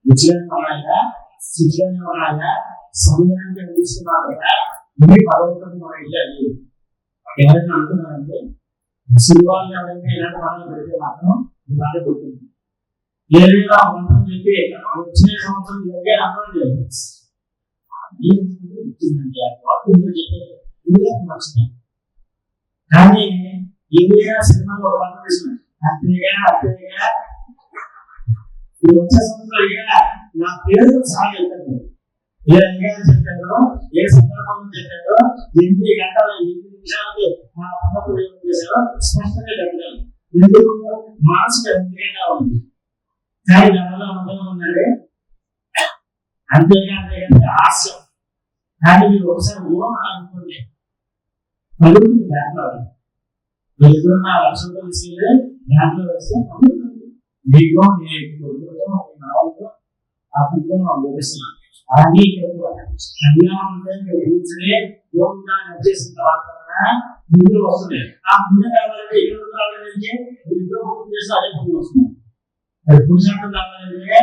విజయాన్ని ఉన్నాయా, శిక్షణ ఉన్నాయా, సమయానికి అందిస్తున్నావు కదా, ఇవి భగవంతుడు మనం వెళ్ళాలి. ఎవరైనా అంటున్నారంటే శిల్వాన్ని ఎవరైనా ఇలాంటి మనం పెడితే మాత్రం ఇలాగే పుట్టింది. ఏదైనా మంత్రం చెప్పి వచ్చే సంవత్సరం ఇలాగే అర్థం లేదు. కానీ ఏదైనా సినిమాలో పంపించిన అంతేగా అంతేగా ఈ వచ్చే సంవత్సరం నా పేరుతో సహా చెప్పారు. ఏ రంగాలు చెప్పారో, ఏ సందర్భంలో చెప్పారో, 8 గంటల 8 నిమిషాలకి మా పద్ధతులు ఏం చేశారో స్పష్టంగా చెప్పారు. ఎందుకు మనసుకు అంతేగా ఉంది. కానీ దానివల్ల అనుభవం ఉందండి అంతేగా అంతేగానే ఆశ. కానీ మీరు ఒకసారి ఊహ అనుకోండి, పలుకుతుంది దాంట్లో. మీరు ఎదురున్న లక్షలతో విషయాలే దాంట్లో వేస్తే పలుకుతుంది. మీకో నేను నాలుగుతో ఆ పుట్టుకొని మనం వివరిస్తున్నాం. అలాగే కళ్యాణం కూర్చుని యోగాన్ని వచ్చేసిన తర్వాత ముందు వస్తున్నాయి. ఆ ముందు కావాలంటే ఇక్కడ కావాలంటే ఇంట్లో పూర్తి చేస్తే అదే ముందు వస్తున్నాయి. అది పురుషార్థం కావాలంటే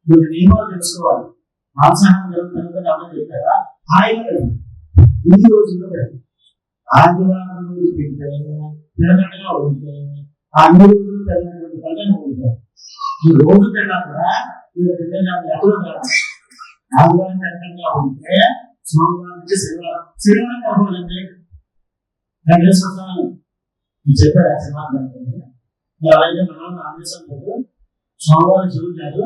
మీరు నియమాలు తెలుసుకోవాలి. మాంసాహారం జరుగుతుంది కాబట్టి చెప్పారా హాయిగా ఈ రోజుల్లో ఆదివారం రోజు తింటే తినగంటగా ఉంటే అన్ని రోజులు తినటువంటి పనులు ఉంటాయి. ఈ రోజు తిన్నా కూడా మీరు తింటే ఎక్కడో కాదు. ఆదివారం తినగంటగా ఉంటే సోమవారం నుంచి శనివారం కాకూడదండి. వెంకటేశ్వర చెప్పారు శనివారం ఎవరైతే మనం ఆదేశం లేదు. సోమవారం శివుడు కాదు,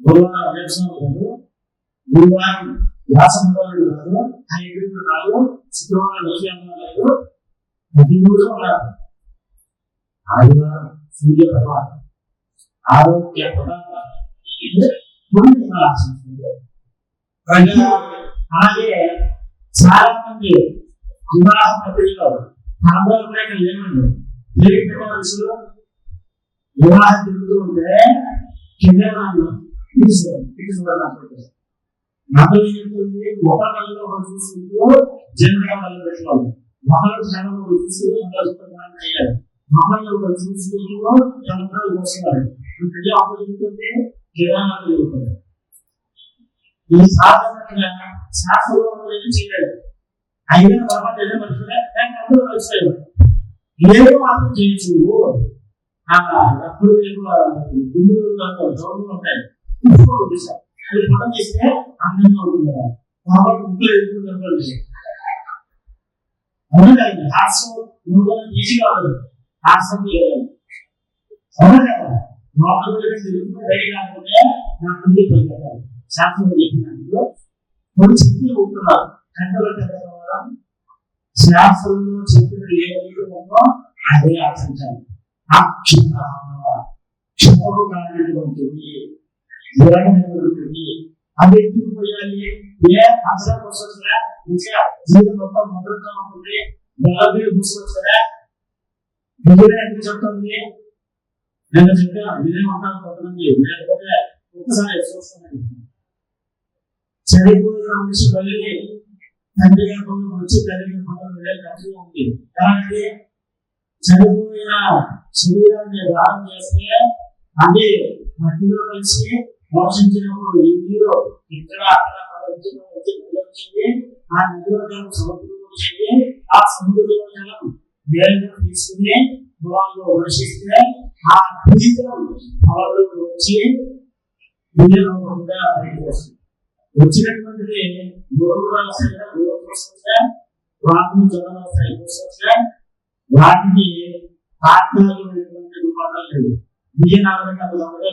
గురువారం అవేక్షణ లేదు, గురువారం వ్యాసంవారుడు కాదు, ఐదుగురు కాదు, శుక్రవారం విషయంలో లేదు, ప్రతి రోజు ఉన్నారు. ఆదివారం సూర్య తర్వాత ఆరోగ్య అలాగే చాలా మంది వివాహ ప్రక్రియలో ఆందోళన కూడా ఇక్కడ లేవండి. ఋషులు వివాహం జరుగుతూ ఉంటే కింద నాతో ఏం చెప్తుంది, ఒక నెలలో ఒక చూసుకుంటూ జన్మగా వాళ్ళు పెట్టుకోవాలి. ఒకళ్ళు క్షణంలో చూసుకుంటూ అయ్యారు, ఒకళ్ళు ఒక చూసుకుంటూ సంవత్సరాలు వస్తున్నారు. ప్రతి అప్పుడు చెప్తుంది కేదానాలు చెప్తుంది. ఈ సాధారణంగా శాస్త్రంలో ఏం చేయలేదు. అయినా భగవంతుడు ఏదో మనుషులే అందరూ కలిసారు. ఏదో మాత్రం చేయొచ్చు. అప్పుడు గుండెలు ఉంటాయి, అది పొలం చేస్తే అందంగా ఉంటుంది కదా. కాబట్టి ముక్కులు ఎదుగుతుంది అవునండి. హాస్యం ఈజీగా ఉండదు, హాస్యం లేదు అవునా కదా. లోపల తిరుగుతుంది బయట కాకపోతే నా ముందు పెట్టారు. శాస్త్రం చెప్పినప్పుడు కొన్ని శక్తులు ఉంటున్నారు. గంటలు శాస్త్రంలో చెప్పిన ఏదైతే ఉందో అదే ఆశించాలి. క్షమకు కారణటువంటిది అది ఎందుకు పోయాలి? ఏ అసలు వస్తుందా ఇంకా జీవితం మొత్తం మొదలుగా ఉంటుంది. బలబీలు మూసుకొస్తుందా విజయం ఎందుకు చెప్తుంది? నేను చెప్పా విజయం ఉంటాను కొంతమంది, లేకపోతే ఒక్కసారి చూస్తాను. చనిపోయిన మనిషి మళ్ళీ తండ్రి గర్భంలో వచ్చి తల్లి గర్భంలో వెళ్ళే కట్టుగా ఉంది. కాబట్టి చనిపోయిన శరీరాన్ని దానం చేస్తే అది మట్టిలో కలిసి మోషించినప్పుడు ఈ నీరు ఇక్కడ అక్కడ వచ్చింది. ఆ నదిలో జలం సముద్రంలో వచ్చేది. ఆ సముద్రంలో జలం వేరుగా తీసుకుని పొలాల్లో వర్షిస్తే ఆ బీజం పొలంలో వచ్చి బీజరూపంగా బయటకు వస్తుంది. వచ్చినటువంటిది గోధుమలు వస్తాయి కదా, గోధుమలు వస్తాయి, రాత్రులు జొన్నలు వస్తాయి, వస్తాయి. వాటికి తాత్కాలికమైనటువంటి రూపాలు లేవు. బియ్యం నాలుగు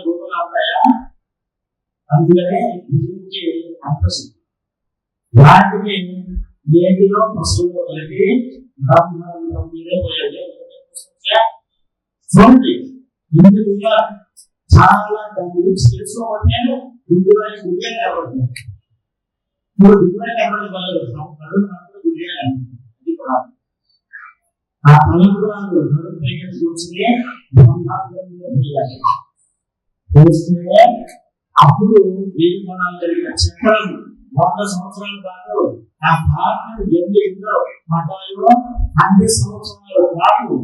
గోధుమలు అవుతాయా, అందుకనే బియ్యంకి అంతసు. వాటిని నేటిలో పశువులు కలిగి బ్రహ్మాండం మీదే పోయాయి. చూడండి, ఇందులో చాలా దాని గురించి తెలుసుకోవటే ఇందులో గుడిగా కలవడుతుంది. ఇప్పుడు గుడిగా కలవడం కలదు, కళ్ళు మాత్రం గుడిగా అది కూడా ఆ తలంపురాలు నడుపు పైకి కూర్చుని బ్రహ్మాండం మీద పోయాలి. పోస్తే అప్పుడు 1000 గుణాలు కలిగిన చక్రం 100 సంవత్సరాల పాటు ఆ భారతను ఎన్ని పడ్డాయో అన్ని సంవత్సరాల పాటు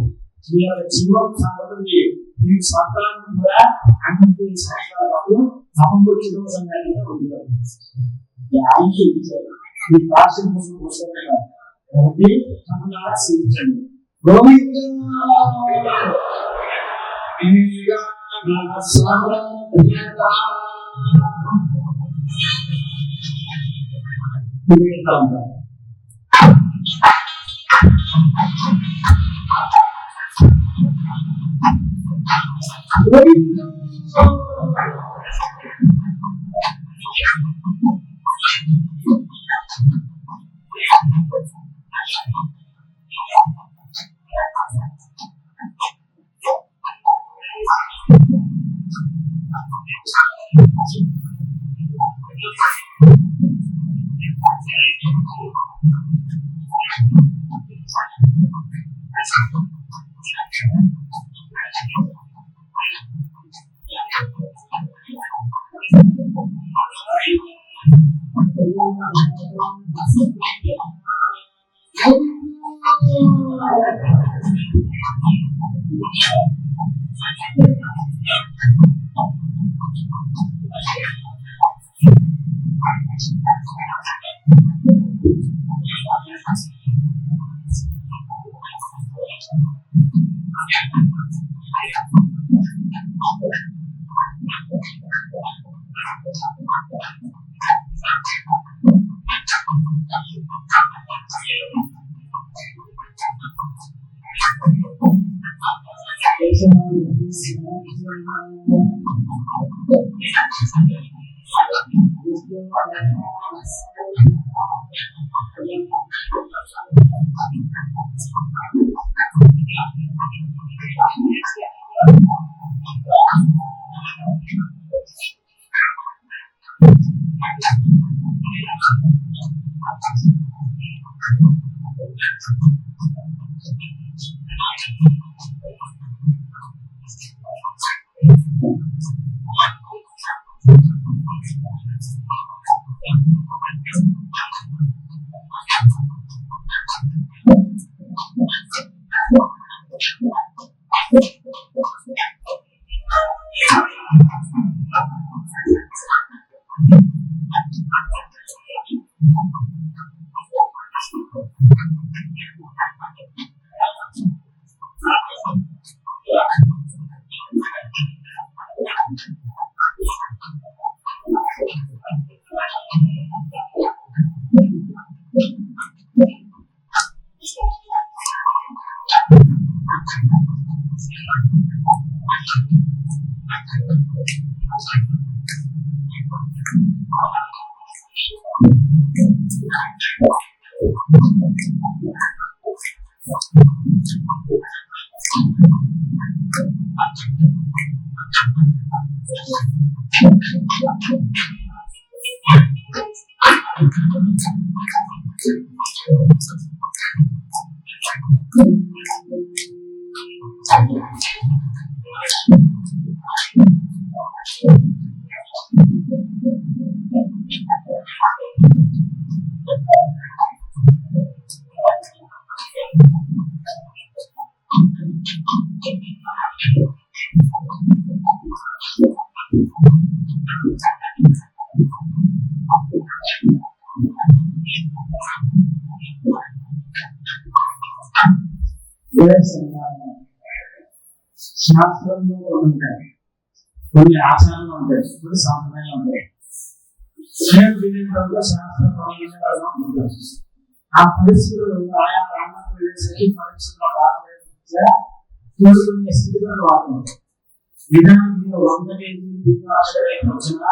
మీ యొక్క జీవం సాగుతుంది. మీకు సంతానం కూడా అన్ని సంవత్సరాల పాటు సమకూర్చడం సంఘటనగా ఉంటుంది. దానికి ఈ భాషల కోసం కోసమే కాదు, కాబట్టి తమలా సేవించండి. శాస్త్రంలో ఉంటాయి, కొన్ని ఆచారాలు ఉంటాయి, కొన్ని సాంప్రదాయాలు ఉంటాయి. స్వయం వినియోగంలో శాస్త్రపరమైన ఉంటుంది. ఆ పరిస్థితులు ఆయా ప్రాంతాలకు వెళ్ళేసరికి పరిస్థితుల్లో కూడుకునే స్థితిలో వాడుతుంది. నిజానికి 100 కేజీలు వచ్చిన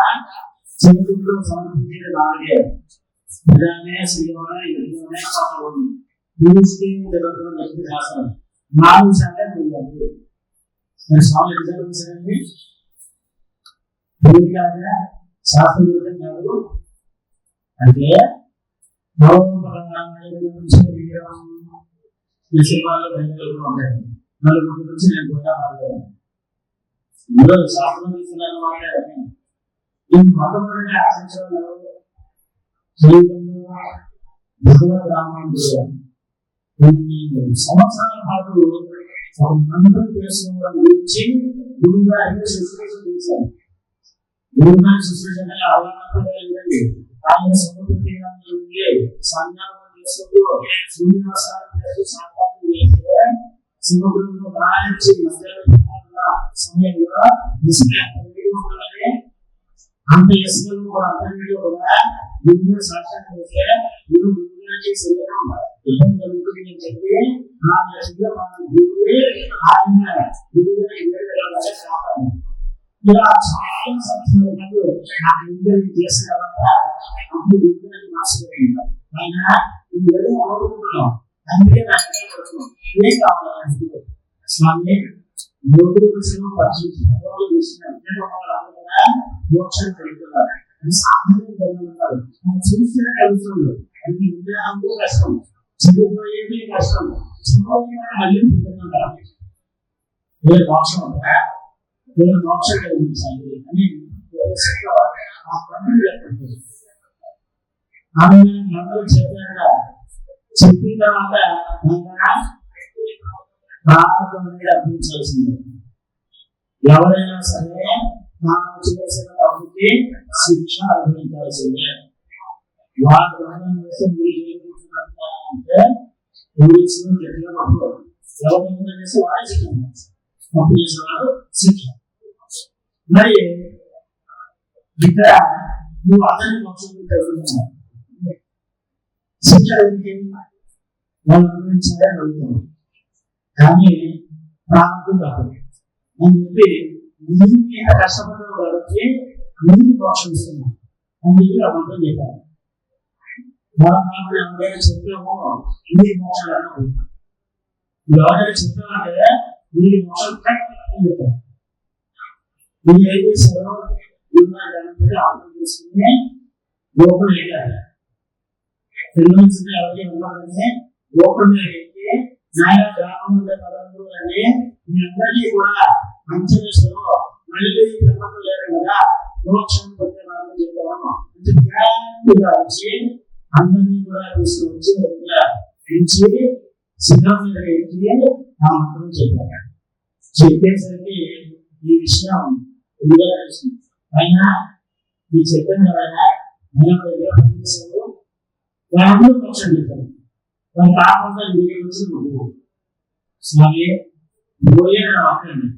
చెరువులో సమర్పించే నాలుగే నిజామే శ్రీవన యుద్ధమే కావాలి. చూస్తే జరుగుతున్న వ్యక్తి శాస్త్రం 4 శాతం పోయాలి. స్వామి ఎగ్జామ్సండి శాస్త్రం కాదు అంటే నలుగురు నుంచి నేను కూడా మాట్లాడాను. శాస్త్రం తీసుకున్నాను మాట్లాడాను. ఈ మొట్టమొదటి ఆశించడం జీవితంలో భగవద్ రామానుజుడు కొన్ని సంవత్సరాల పాటు మంత్రం తెలుసుకోవడం గురించి గురువు గారికి శుశ్రూష చేశాను. గురువు గారి శుశ్రూష అలాంటి ఆయన సముద్ర తీరాన్ని సంజ్ఞానం చేసుకుంటూ సూర్య నమస్కారం చేస్తూ సాకారం చేస్తే సముద్రంలో రాయించి సమయంలో అంత ఇసుకలు కూడా అంత వీడియో కూడా గురువు సాక్షాత్ చేస్తే గురువు గారికి శరీరం ఇబ్బంది కలుగుతుంది అని చెప్పి ఆయన గురువు గారి కాపాడు. ఇలా చాలా సంవత్సరాలు నాకు ఇంటర్వ్యూ చేసిన తర్వాత అప్పుడు గురువు గారికి మాసిపోయింది. ఆయన ఏదో అనుకుంటున్నాం అందుకే నాకు ఏం కావాలి స్వామి యోగులు విషయంలో మోక్షం కలుగుతున్నారు సామాన్యం జరుగుతున్నారు. చూస్తే కలుగుతుంది అది ఉద్యోగంతో కష్టం, చనిపోయేది కష్టం, చనిపోయిన మళ్ళీ పుట్టుకుంటారు. ఏ మోక్షం ఉందా ఏ మోక్షం కలిగించాలి అని ఆ పనులు చెప్పండి. ఆమె అందరూ చెప్పాక చెప్పిన తర్వాత ప్రారంభం అనేది అర్పించాల్సిందే. ఎవరైనా సరే తాను చేసిన తప్పుకి శిక్ష అనుభవించాల్సిందే. వారు గ్రహణం చేస్తే మీరు ఏమంటే పోలీసులు గట్టిగా తప్పు ఎవరైనా చేస్తే వాడే శిక్ష తప్పు చేసిన వాడు శిక్ష. మరి ఇక్కడ నువ్వు అందరినీ మోక్షం జరుగుతున్నావు శిక్ష వాళ్ళు అనుభవించాలని అడుగుతున్నావు కానీ ప్రారంభం తప్పదు అని చెప్పి మీరు మీద కష్టపడిన వారికి మీరు మోక్షం ఇస్తున్నాం అని చెప్పి ఆ మంత్రం చెప్పారు. ఎవరైనా చెప్పామో మీరు మోక్షం అనుకుంటున్నాం. ఎవరైనా చెప్పామంటే మీరు మోక్షం అని చెప్పారు. మీరు ఏం చేశారో ఆనందం చేసుకుని లోపల వెళ్ళారు. తెలియని ఎవరికి ఇవ్వాలని లోపల ఎక్కి నాయ గ్రామంలో పదవులు అని మీ అందరికీ కూడా అంచనేశ్వరం మళ్ళీ జన్మలు లేరు కదా మోక్షం పొందే మార్గం చెప్పాము వచ్చి అందరినీ కూడా తీసుకువచ్చి పెంచి సింహం మీద ఎక్కి ఆ మంత్రం చెప్పారు. చెప్పేసరికి ఈ విషయం ఉడిగా తెలిసింది. అయినా ఈ చెప్పిన కదా నేను పనిచేసాను వాళ్ళందరూ మోక్షం చెప్పారు. వాళ్ళ కాకుండా ఇంటికి వచ్చి నువ్వు స్వామి పోయే అక్కడండి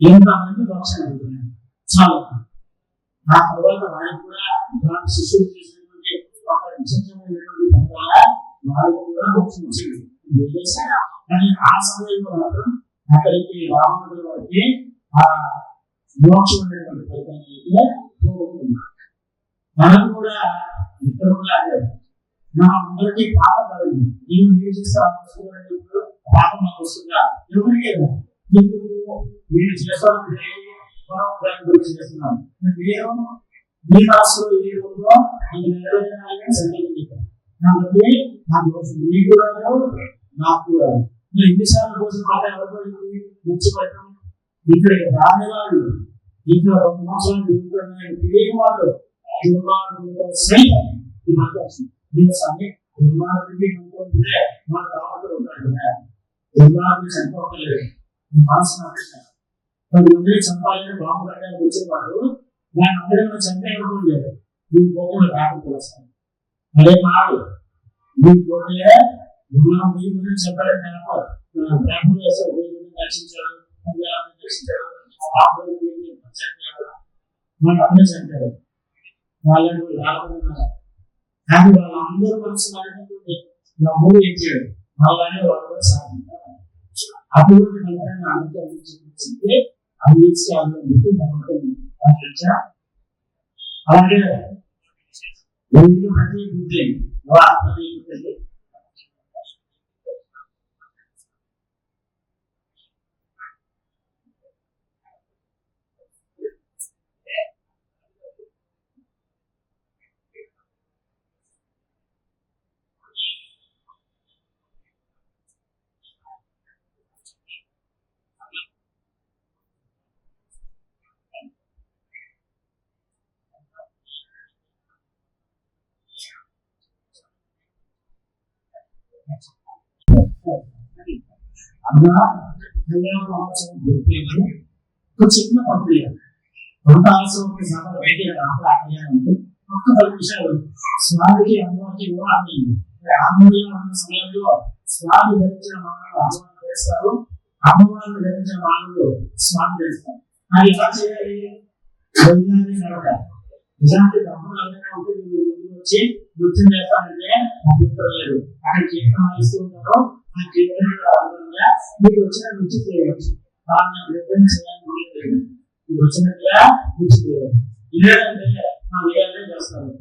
ఎంతమంది మోక్షం అడుగుతున్నాను చాలు. ఆ తర్వాత వారికి కూడా వారి శిష్యులు చేసినటువంటి ఒక విశేషమైనటువంటి వారికి కూడా మోక్షం వచ్చింది. కానీ ఆ సమయంలో మాత్రం అక్కడికి రాముడి వారికి ఆ మోక్షం అనేటువంటి ఫలితాన్ని పోగొట్టుకున్నారు. మనం కూడా ఇక్కడ కూడా అదే నా అందరికీ పాపం కలిగింది. నేను మీరు చేస్తే పాపం నాకు వస్తుందా ఎవరికే ఎందుకు మీరు చేస్తాను చేస్తున్నాను నేను మీ రాష్ట్రంలో ఏ రోజులో నేను నెరవేరాలని సంకల్పం చెప్పాను. కాబట్టి నాకు మీకు నాకు ఎన్నిసార్లు కోసం మాట ఎవరిపోయింది మర్చిపోయాను. ఇక్కడ రాని వాళ్ళు ఇక్కడ 2 సంవత్సరాలు తిరుగుతున్నాయి వాళ్ళు సైతం ఈ మాట వస్తుంది. దుర్మార్గుడికి అనుకుంటే మన రావడం ఉంటాడు కదా దుర్మార్గుడు చనిపోలేదు ఈ మనసు కొంతమంది చంపాలని బాంబు కట్టడానికి వచ్చేవాడు దాని అందరూ చంపేయలేదు. వీళ్ళు పోకుండా రాకపోతారు అదే కాదు వీళ్ళు పోతే మీ గురించి చెప్పాలని బ్రాహ్మణులు వేస్తారు దర్శించారు దర్శించారు మనం అప్పుడే చంపారు. వాళ్ళని రాబోతున్నారు. కానీ వాళ్ళందరూ మనసు మారినటువంటి మూడు ఏం చేయడు వాళ్ళనే వాళ్ళు కూడా సాధించారు. అటువంటి ఫలితాన్ని అందరికీ అందించింది అందించి అందుకు అలాగే ప్రతి బుద్ధి ఒక చిన్న ప్రక్రియ కొంత ఆలస్యం ఒక్క 10 నిమిషాలు స్వామికి అమ్మవారికి వివాహం ఆంధ్రలో ఉన్న సమయంలో స్వామి ధరించిన మానవులు అమ్మవారిని ధరిస్తారు, అమ్మవారిని ధరించిన మానవులు స్వామి ధరిస్తారు. అది ఎలా చేయాలి? నిజానికి బ్రహ్మలందరినీ ఉంటే మీరు వచ్చి నృత్యం చేస్తానంటే అభ్యంతరం లేదు. అక్కడ కీర్తన ఇస్తూ ఉంటారో ఆ కీర్తన ఆధారంగా మీకు వచ్చిన నృత్యం చేయవచ్చు. చేయాలని లేదు, మీకు వచ్చినట్టుగా నృత్యం చేయవచ్చు. లేదంటే మా వేయాలనే చేస్తారు.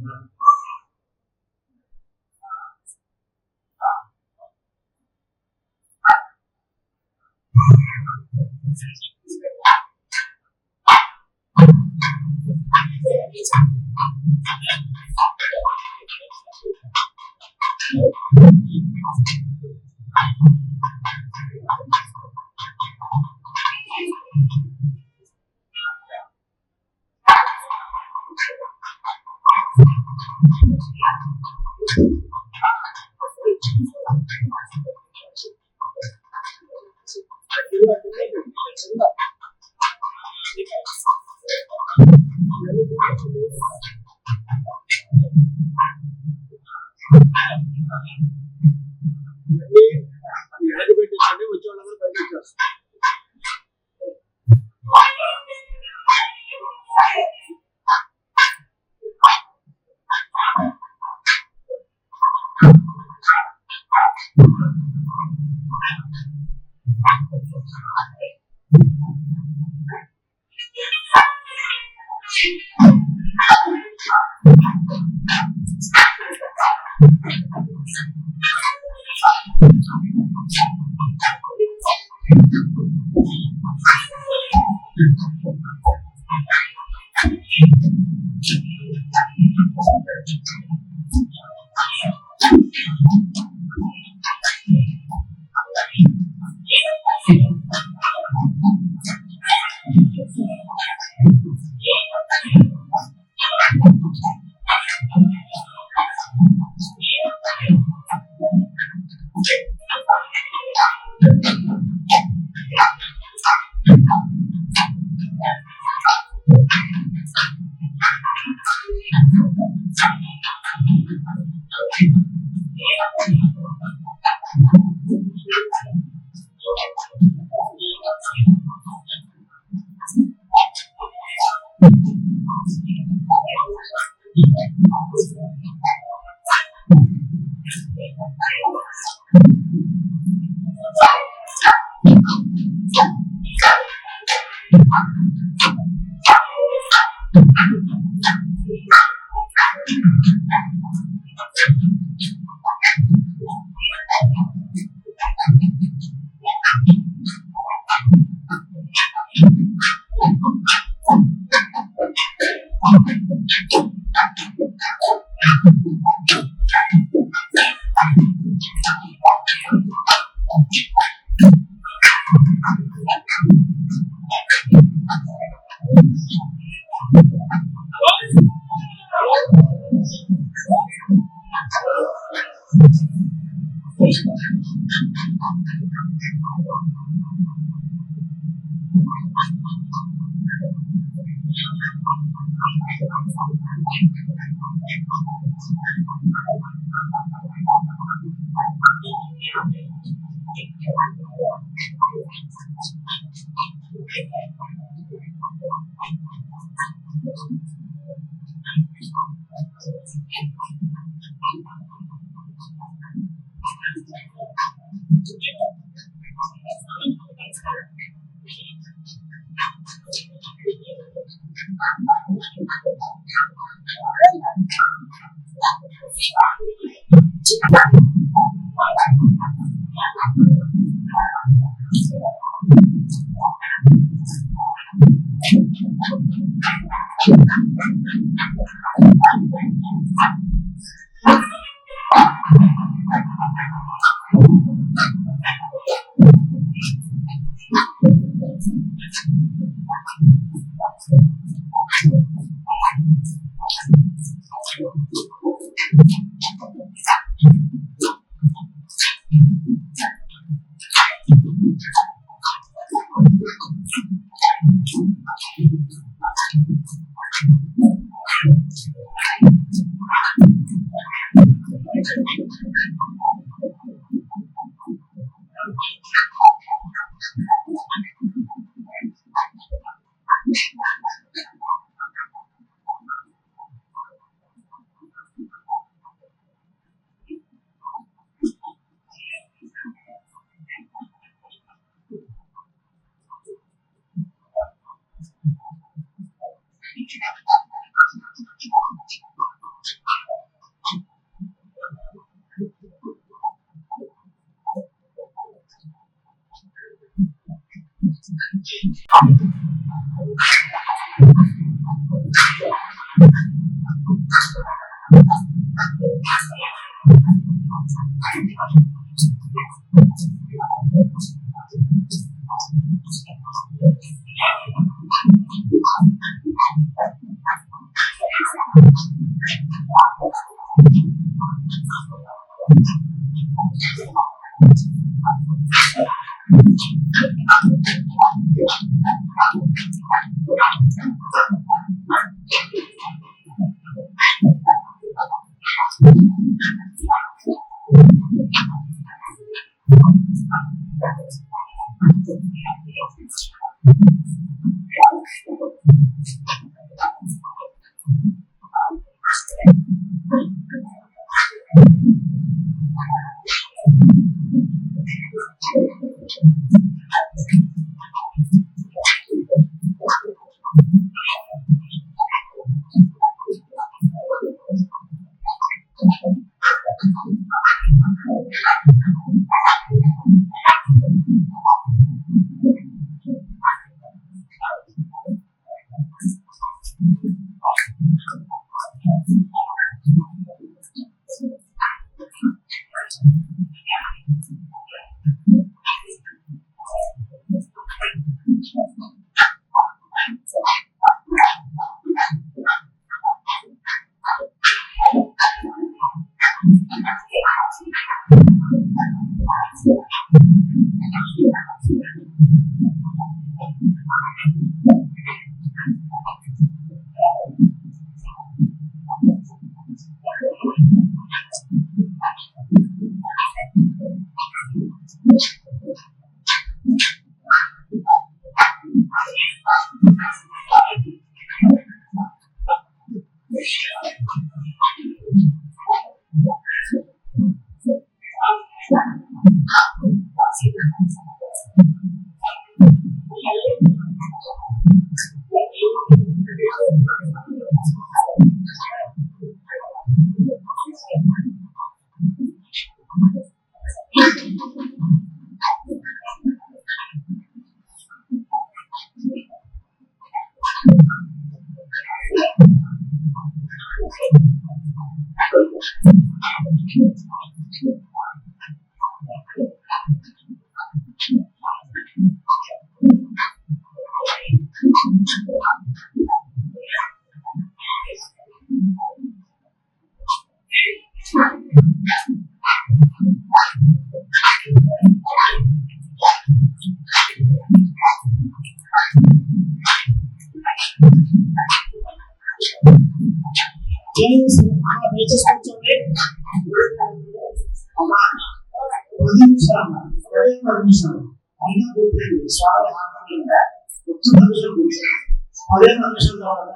అదే నిమిషం తర్వాత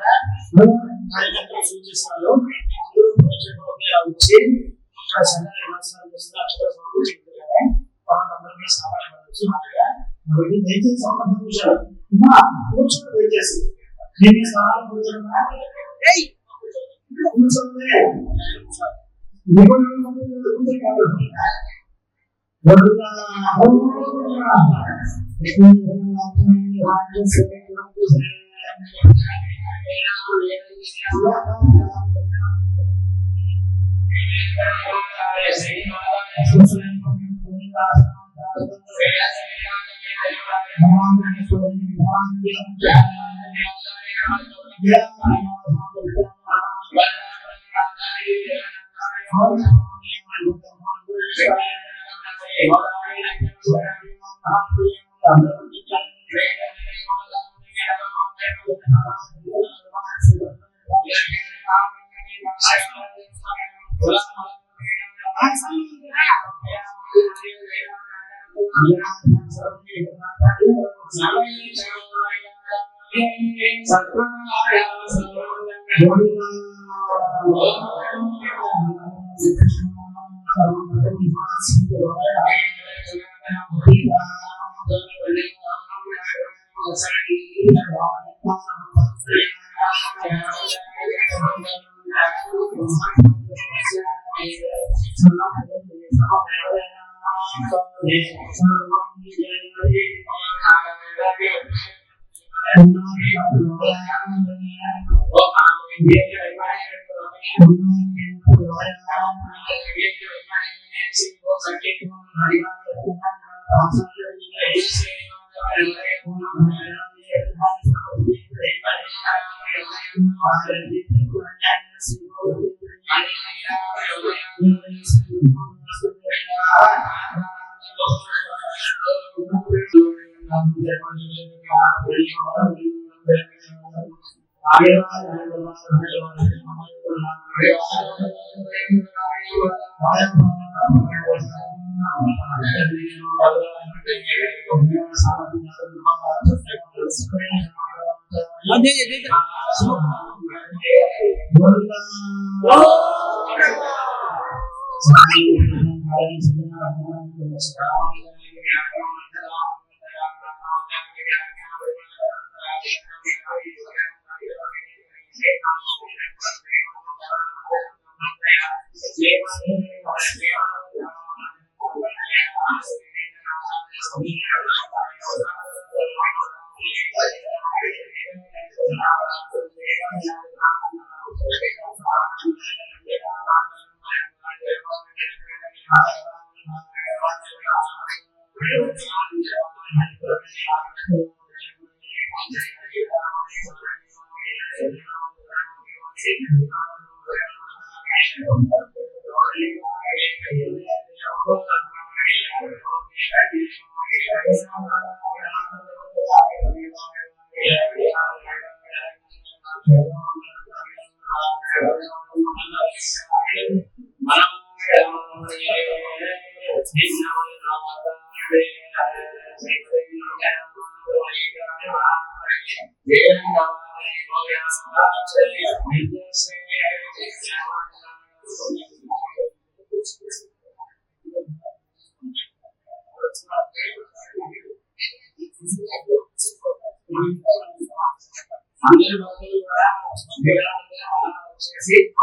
కార్యకర్తలు సూచిస్తారు వచ్చి దయచేసి ఒక నిమిషాలు కూర్చొని దయచేసి నేను స్థానాలు కూర్చోండి అందరి భక్తులు కూడా వచ్చేసి